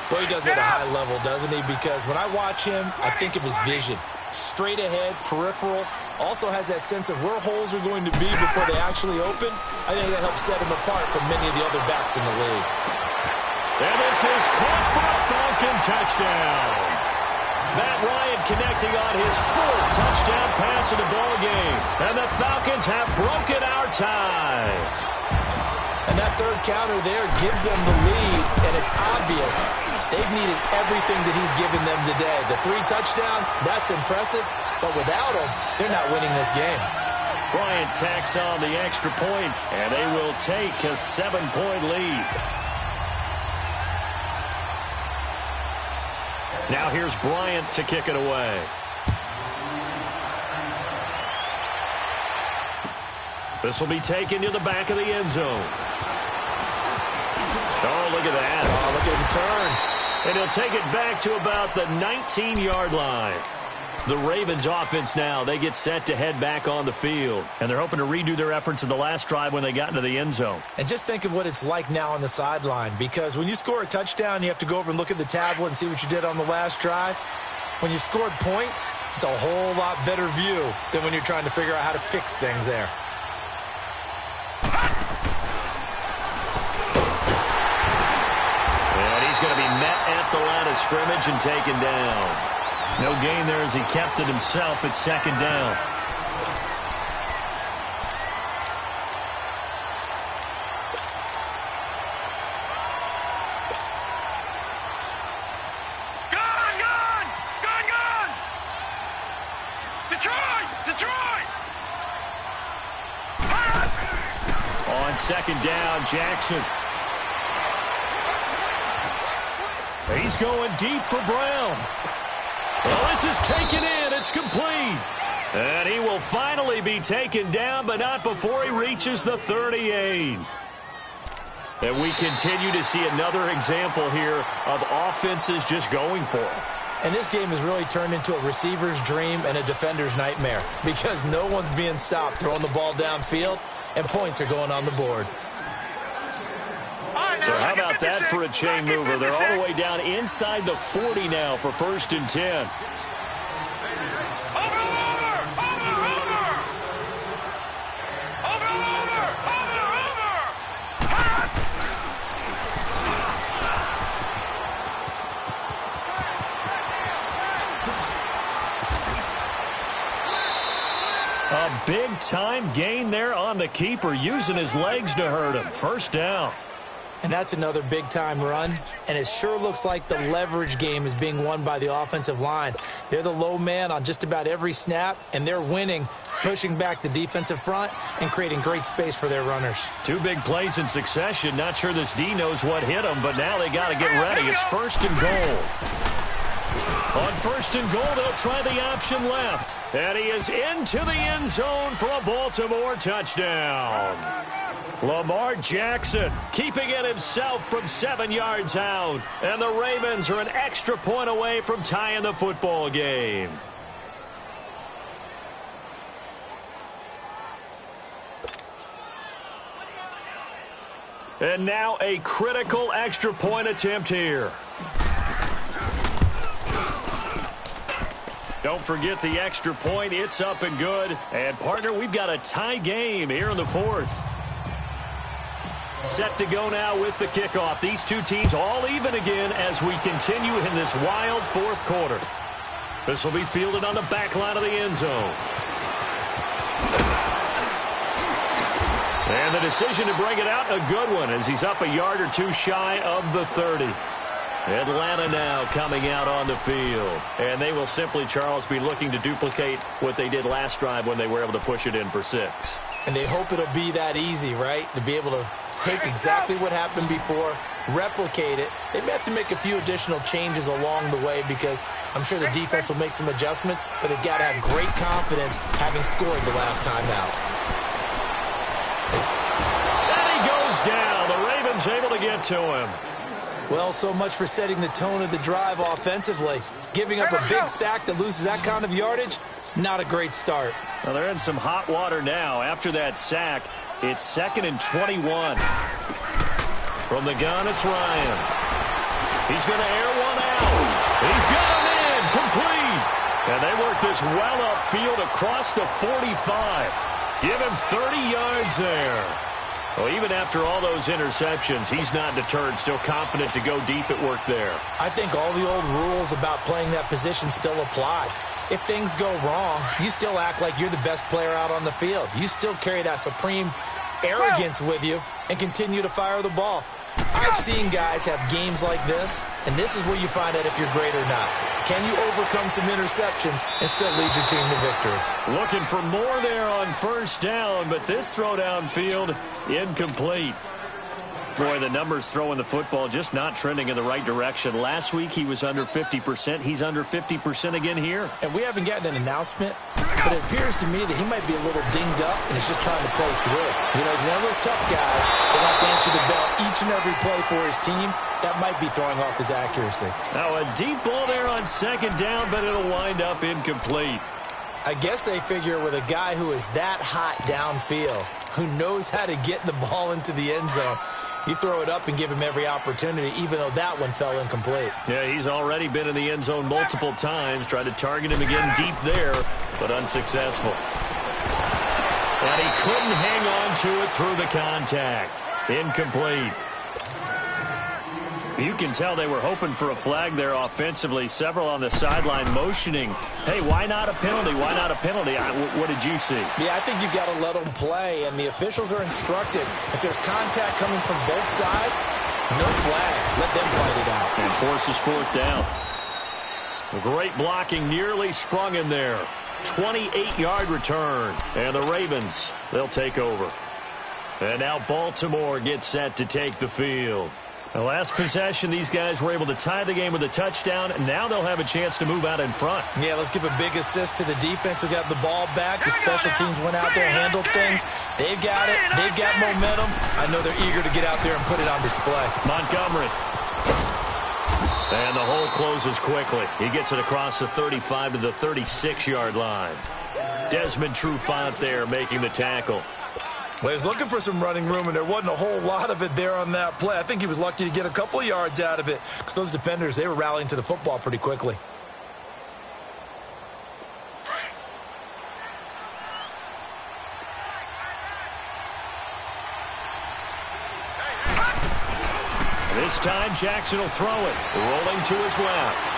S3: Well, he does it at a high level, doesn't he? Because when I watch him, I think of his vision. Straight ahead, peripheral. Also has that sense of where holes are going to be before they actually open. I think that helps set him apart from many of the other backs in the league.
S2: And this is caught for a Falcon touchdown. Matt Ryan connecting on his 4th touchdown pass of the ball game. And the Falcons have broken our tie.
S3: And that third counter there gives them the lead, and it's obvious they've needed everything that he's given them today. The 3 touchdowns, that's impressive, but without him, they're not winning this game.
S2: Bryant tacks on the extra point, and they will take a 7-point lead. Now here's Bryant to kick it away. This will be taken to the back of the end zone. Oh, look at that.
S3: Oh, look at him turn.
S2: And he'll take it back to about the 19-yard line. The Ravens offense now, they get set to head back on the field. And they're hoping to redo their efforts in the last drive when they got into the end zone.
S3: And just think of what it's like now on the sideline. Because when you score a touchdown, you have to go over and look at the tablet and see what you did on the last drive. When you scored points, it's a whole lot better view than when you're trying to figure out how to fix things there.
S2: He's going to be met at the line of scrimmage and taken down. No gain there as he kept it himself at 2nd down.
S4: Gun! Detroit!
S2: On 2nd down, Jackson. He's going deep for Brown. Well, this is taken in. It's complete. And he will finally be taken down, but not before he reaches the 38. And we continue to see another example here of offenses just going for it.
S3: And this game has really turned into a receiver's dream and a defender's nightmare because no one's being stopped throwing the ball downfield, and points are going on the board.
S2: So how about that for a chain mover? They're all the way down inside the 40 now for 1st and 10. A big-time gain there on the keeper, using his legs to hurt him. 1st down.
S3: And that's another big-time run, and it sure looks like the leverage game is being won by the offensive line. They're the low man on just about every snap, and they're winning, pushing back the defensive front and creating great space for their runners. 2
S2: big plays in succession. Not sure this D knows what hit him, but now they got to get ready. It's 1st and goal. On 1st and goal, they'll try the option left. And he is into the end zone for a Baltimore touchdown. Lamar Jackson keeping it himself from 7 yards out. And the Ravens are an extra point away from tying the football game. And now a critical extra point attempt here. Don't forget the extra point. It's up and good. And, partner, we've got a tie game here in the 4th. Set to go now with the kickoff. These two teams all even again as we continue in this wild 4th quarter. This will be fielded on the back line of the end zone. And the decision to bring it out, a good one, as he's up a yard or 2 shy of the 30. Atlanta now coming out on the field. And they will simply, Charles, be looking to duplicate what they did last drive when they were able to push it in for 6.
S3: And they hope it'll be that easy, right? To be able to take exactly what happened before, replicate it. They may have to make a few additional changes along the way because I'm sure the defense will make some adjustments, but they've got to have great confidence having scored the last time out.
S2: And he goes down. The Ravens able to get to him.
S3: Well, so much for setting the tone of the drive offensively. Giving up a big sack that loses that kind of yardage, not a great start.
S2: Well, they're in some hot water now. After that sack, it's 2nd and 21. From the gun, it's Ryan. He's going to air one out. He's got him in, complete. And they work this well upfield across the 45. Give him 30 yards there. Well, even after all those interceptions, he's not deterred, still confident to go deep at work there.
S3: I think all the old rules about playing that position still apply. If things go wrong, you still act like you're the best player out on the field. You still carry that supreme arrogance with you and continue to fire the ball. I've seen guys have games like this, and this is where you find out if you're great or not. Can you overcome some interceptions and still lead your team to victory?
S2: Looking for more there on 1st down, but this throw downfield, incomplete. Boy, the numbers throwing the football just not trending in the right direction. Last week he was under 50%. He's under 50% again here.
S3: And we haven't gotten an announcement, but it appears to me that he might be a little dinged up and is just trying to play through. You know, he's one of those tough guys that wants to answer the bell each and every play for his team. That might be throwing off his accuracy.
S2: Now a deep ball there on 2nd down, but it'll wind up incomplete.
S3: I guess they figure with a guy who is that hot downfield, who knows how to get the ball into the end zone, you throw it up and give him every opportunity, even though that one fell incomplete.
S2: Yeah, he's already been in the end zone multiple times. Tried to target him again deep there, but unsuccessful. And he couldn't hang on to it through the contact. Incomplete. You can tell they were hoping for a flag there offensively. Several on the sideline motioning, hey, why not a penalty? Why not a penalty? What did you see?
S3: Yeah, I think you've got to let them play, and the officials are instructed. If there's contact coming from both sides, no flag. Let them fight it out.
S2: And forces 4th down. Great blocking, nearly sprung in there. 28-yard return. And the Ravens, they'll take over. And now Baltimore gets set to take the field. The last possession, these guys were able to tie the game with a touchdown, and now they'll have a chance to move out in front.
S3: Yeah, let's give a big assist to the defense who got the ball back. The special teams went out there, handled things. They've got it. They've got momentum. I know they're eager to get out there and put it on display.
S2: Montgomery. And the hole closes quickly. He gets it across the 35 to the 36-yard line. Desmond Trufant there making the tackle.
S3: Well, he was looking for some running room, and there wasn't a whole lot of it there on that play. I think he was lucky to get a couple of yards out of it because those defenders, they were rallying to the football pretty quickly.
S2: This time, Jackson will throw it, rolling to his left.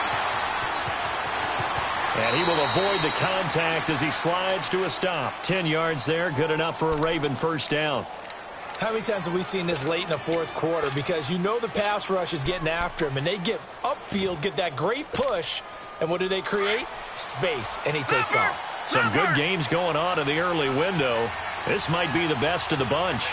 S2: And he will avoid the contact as he slides to a stop. 10 yards there, good enough for a Raven first down.
S3: How many times have we seen this late in the fourth quarter? Because you know the pass rush is getting after him, and they get upfield, get that great push, and what do they create? Space, and he takes off.
S2: Some good games going on in the early window. This might be the best of the bunch.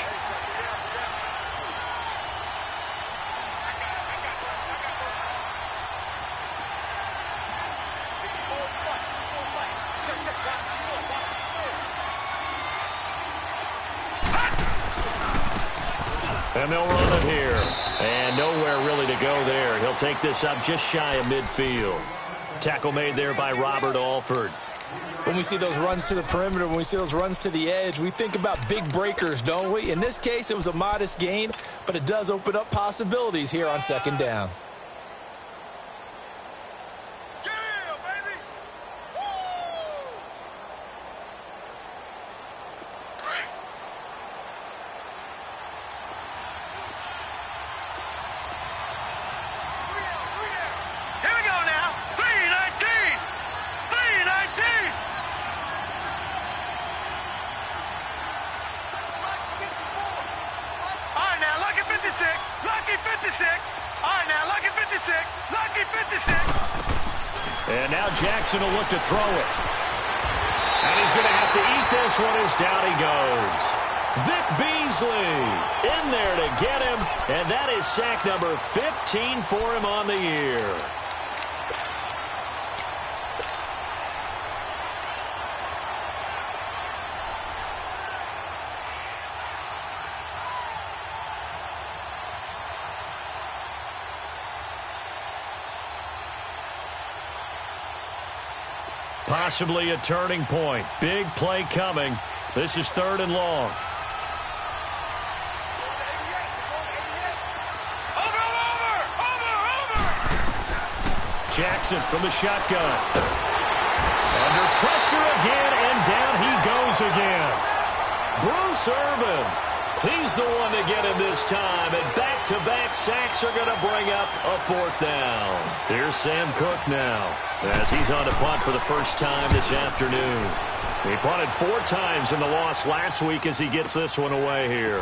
S2: And they'll run it here. And nowhere really to go there. He'll take this up just shy of midfield. Tackle made there by Robert Alford.
S3: When we see those runs to the perimeter, when we see those runs to the edge, we think about big breakers, don't we? In this case, it was a modest gain, but it does open up possibilities here on second down.
S2: And now Jackson will look to throw it. And he's going to have to eat this one as down he goes. Vic Beasley in there to get him. And that is sack number 15 for him on the year. Possibly a turning point. Big play coming. This is 3rd and long.
S4: Over!
S2: Jackson from the shotgun. Under pressure again, and down he goes again. Bruce Irvin. He's the one to get him this time, and back-to-back sacks are going to bring up a 4th down. Here's Sam Cook now, as he's on to punt for the first time this afternoon. He punted 4 times in the loss last week as he gets this one away here.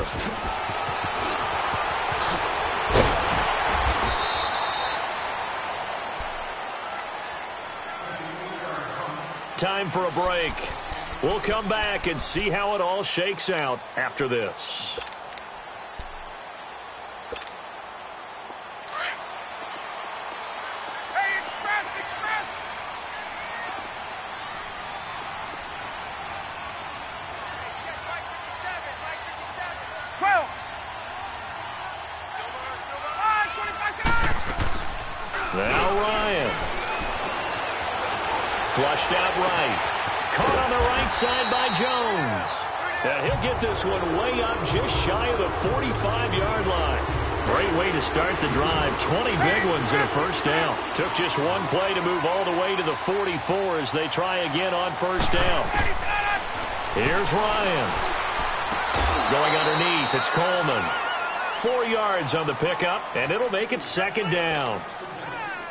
S2: Time for a break. We'll come back and see how it all shakes out after this. Now Ryan. Flushed out right. Caught on the right side by Jones. And he'll get this one way up just shy of the 45-yard line. Great way to start the drive. 20 big ones in a first down. Took just one play to move all the way to the 44 as they try again on first down. Here's Ryan. Going underneath, it's Coleman. 4 yards on the pickup, and it'll make it 2nd down.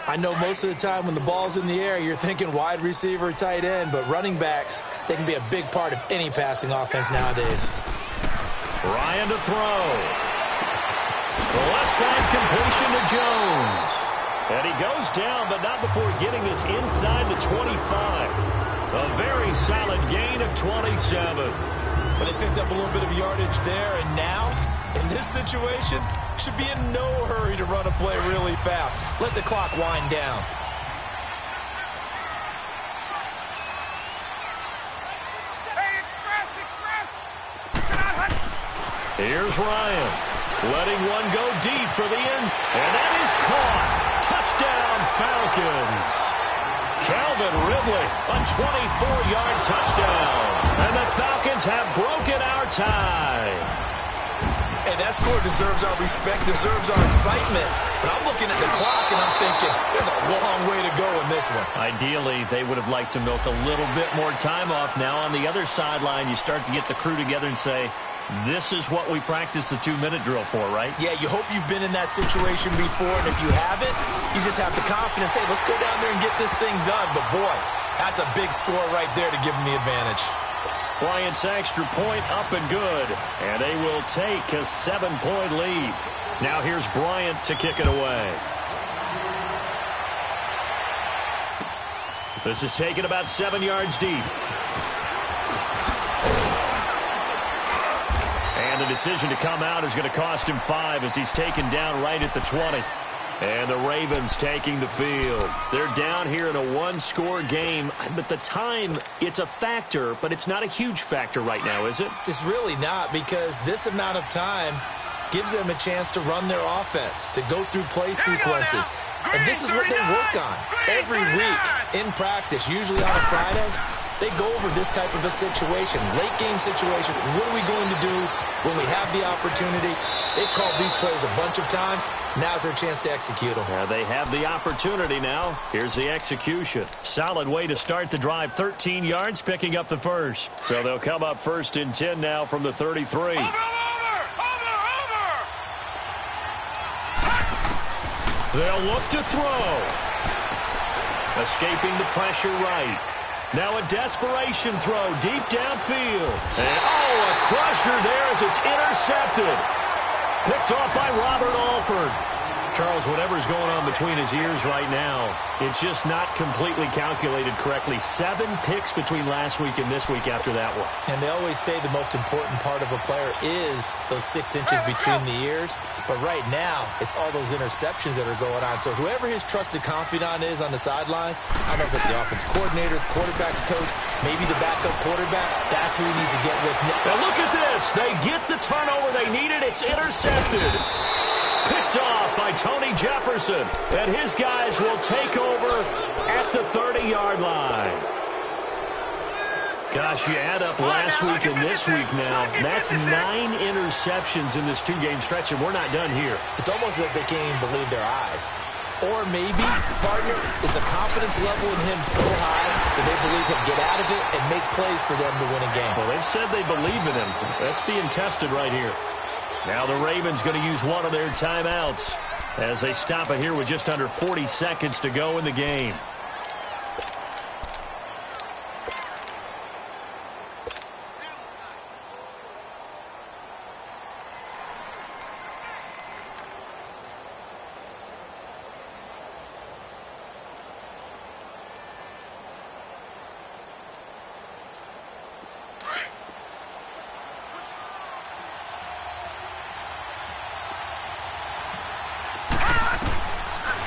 S3: I know most of the time when the ball's in the air, you're thinking wide receiver, tight end, but running backs, they can be a big part of any passing offense nowadays.
S2: Ryan to throw. The left side completion to Jones. And he goes down, but not before getting this inside the 25. A very solid gain of 27.
S3: But they picked up a little bit of yardage there, and now, in this situation, should be in no hurry to run a play really fast. Let the clock wind down.
S2: Here's Ryan, letting one go deep for the end, and that is caught. Touchdown, Falcons. Calvin Ridley, a 24-yard touchdown. And the Falcons have broken our tie.
S3: Hey, that score deserves our respect, deserves our excitement. But I'm looking at the clock, and I'm thinking, there's a long way to go in this one.
S2: Ideally, they would have liked to milk a little bit more time off. Now on the other sideline, you start to get the crew together and say, this is what we practiced the 2-minute drill for, right?
S3: Yeah, you hope you've been in that situation before, and if you haven't, you just have the confidence, hey, let's go down there and get this thing done. But, boy, that's a big score right there to give them the advantage.
S2: Bryant's extra point up and good, and they will take a 7-point lead. Now here's Bryant to kick it away. This is taken about 7 yards deep. And the decision to come out is going to cost him 5 as he's taken down right at the 20. And the Ravens taking the field. They're down here in a one-score game. But the time, it's a factor, but it's not a huge factor right now, is it?
S3: It's really not, because this amount of time gives them a chance to run their offense, to go through play sequences. And this is what they work on every week in practice, usually on a Friday. They go over this type of a situation, late game situation. What are we going to do when we have the opportunity? They've called these plays a bunch of times. Now's their chance to execute them.
S2: Yeah, they have the opportunity now. Here's the execution. Solid way to start the drive. 13 yards, picking up the first. So they'll come up 1st and 10 now from the 33. They'll look to throw. Escaping the pressure right. Now a desperation throw deep downfield. And, a crusher there as it's intercepted. Picked off by Robert Alford. Charles, whatever's going on between his ears right now, it's just not completely calculated correctly. 7 picks between last week and this week after that one.
S3: And they always say the most important part of a player is those 6 inches between the ears. But right now, it's all those interceptions that are going on. So whoever his trusted confidant is on the sidelines, I don't know if it's the offense coordinator, quarterback's coach, maybe the backup quarterback, that's who he needs to get with.
S2: Now look at this. They get the turnover they needed. It's intercepted. Picked off by Tony Jefferson. And his guys will take over at the 30-yard line. Gosh, you add up last week and this week now. That's 9 interceptions in this 2-game stretch, and we're not done here.
S3: It's almost as if they can't even believe their eyes. Or maybe, partner, is the confidence level in him so high that they believe he'll get out of it and make plays for them to win a game.
S2: Well, they've said they believe in him. That's being tested right here. Now the Ravens going to use one of their timeouts as they stop it here with just under 40 seconds to go in the game.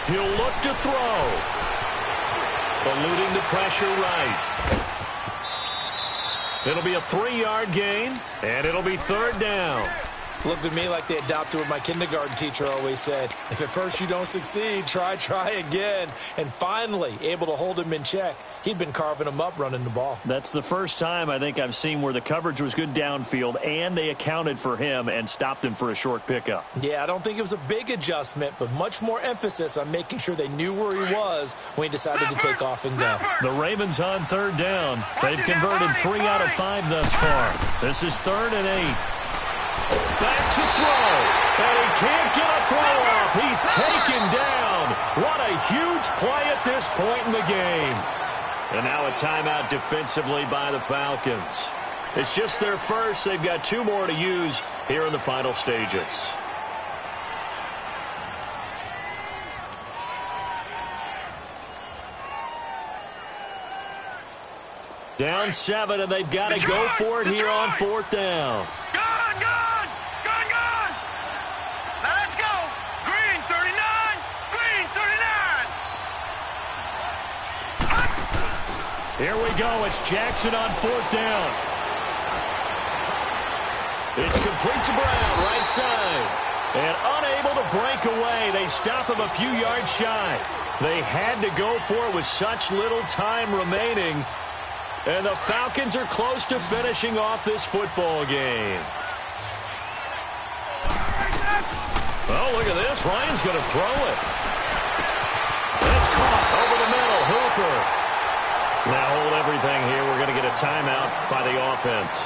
S2: He'll look to throw. Eluding the pressure right. It'll be a 3-yard gain, and it'll be 3rd down.
S3: Looked at me like they adopted what my kindergarten teacher always said. If at first you don't succeed, try again. And finally, able to hold him in check. He'd been carving him up running the ball.
S2: That's the first time I think I've seen where the coverage was good downfield, and they accounted for him and stopped him for a short pickup.
S3: Yeah, I don't think it was a big adjustment, but much more emphasis on making sure they knew where he was when he decided to take off and go.
S2: The Ravens on 3rd down. They've converted 3 out of 5 thus far. This is 3rd and 8. Back to throw, and he can't get a throw off. He's taken down. What a huge play at this point in the game. And now a timeout defensively by the Falcons. It's just their first. They've got 2 more to use here in the final stages. Down 7, and they've got to go for it here on 4th down.
S4: Gone! Now let's go!
S2: Here we go. It's Jackson on 4th down. It's complete to Brown, right side. And unable to break away. They stop him a few yards shy. They had to go for it with such little time remaining. And the Falcons are close to finishing off this football game. Oh, look at this. Ryan's going to throw it. It's caught over the middle. Hooper. Now hold everything here. We're going to get a timeout by the offense.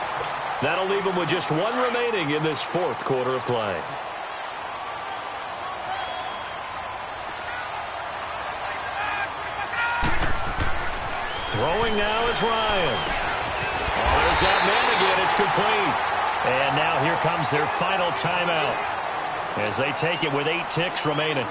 S2: That'll leave them with just 1 remaining in this 4th quarter of play. Throwing now is Ryan. Oh, there's that man again. It's complete. And now here comes their final timeout as they take it with 8 ticks remaining.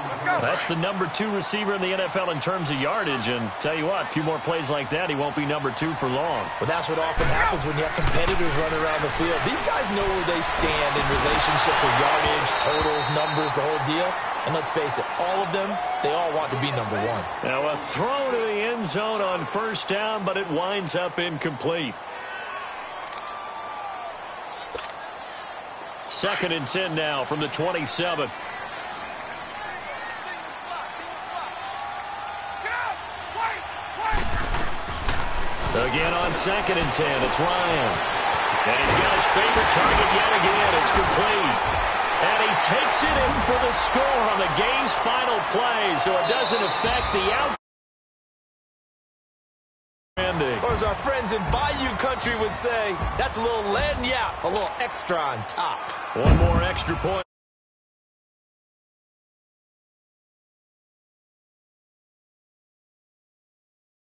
S4: Let's go.
S2: That's the number 2 receiver in the NFL in terms of yardage. And tell you what, a few more plays like that, he won't be number 2 for long.
S3: Well, that's what often happens when you have competitors running around the field. These guys know where they stand in relationship to yardage, totals, numbers, the whole deal. And let's face it, all of them, they all want to be number 1.
S2: Now a throw to the end zone on 1st down, but it winds up incomplete. 2nd and 10 now from the 27. Again on 2nd and 10, it's Ryan. And he's got his favorite target yet again. It's complete. And he takes it in for the score on the game's final play, so it doesn't affect the outcome.
S3: Or as our friends in Bayou Country would say, that's a little lagniappe, a little extra on top.
S2: 1 more extra point.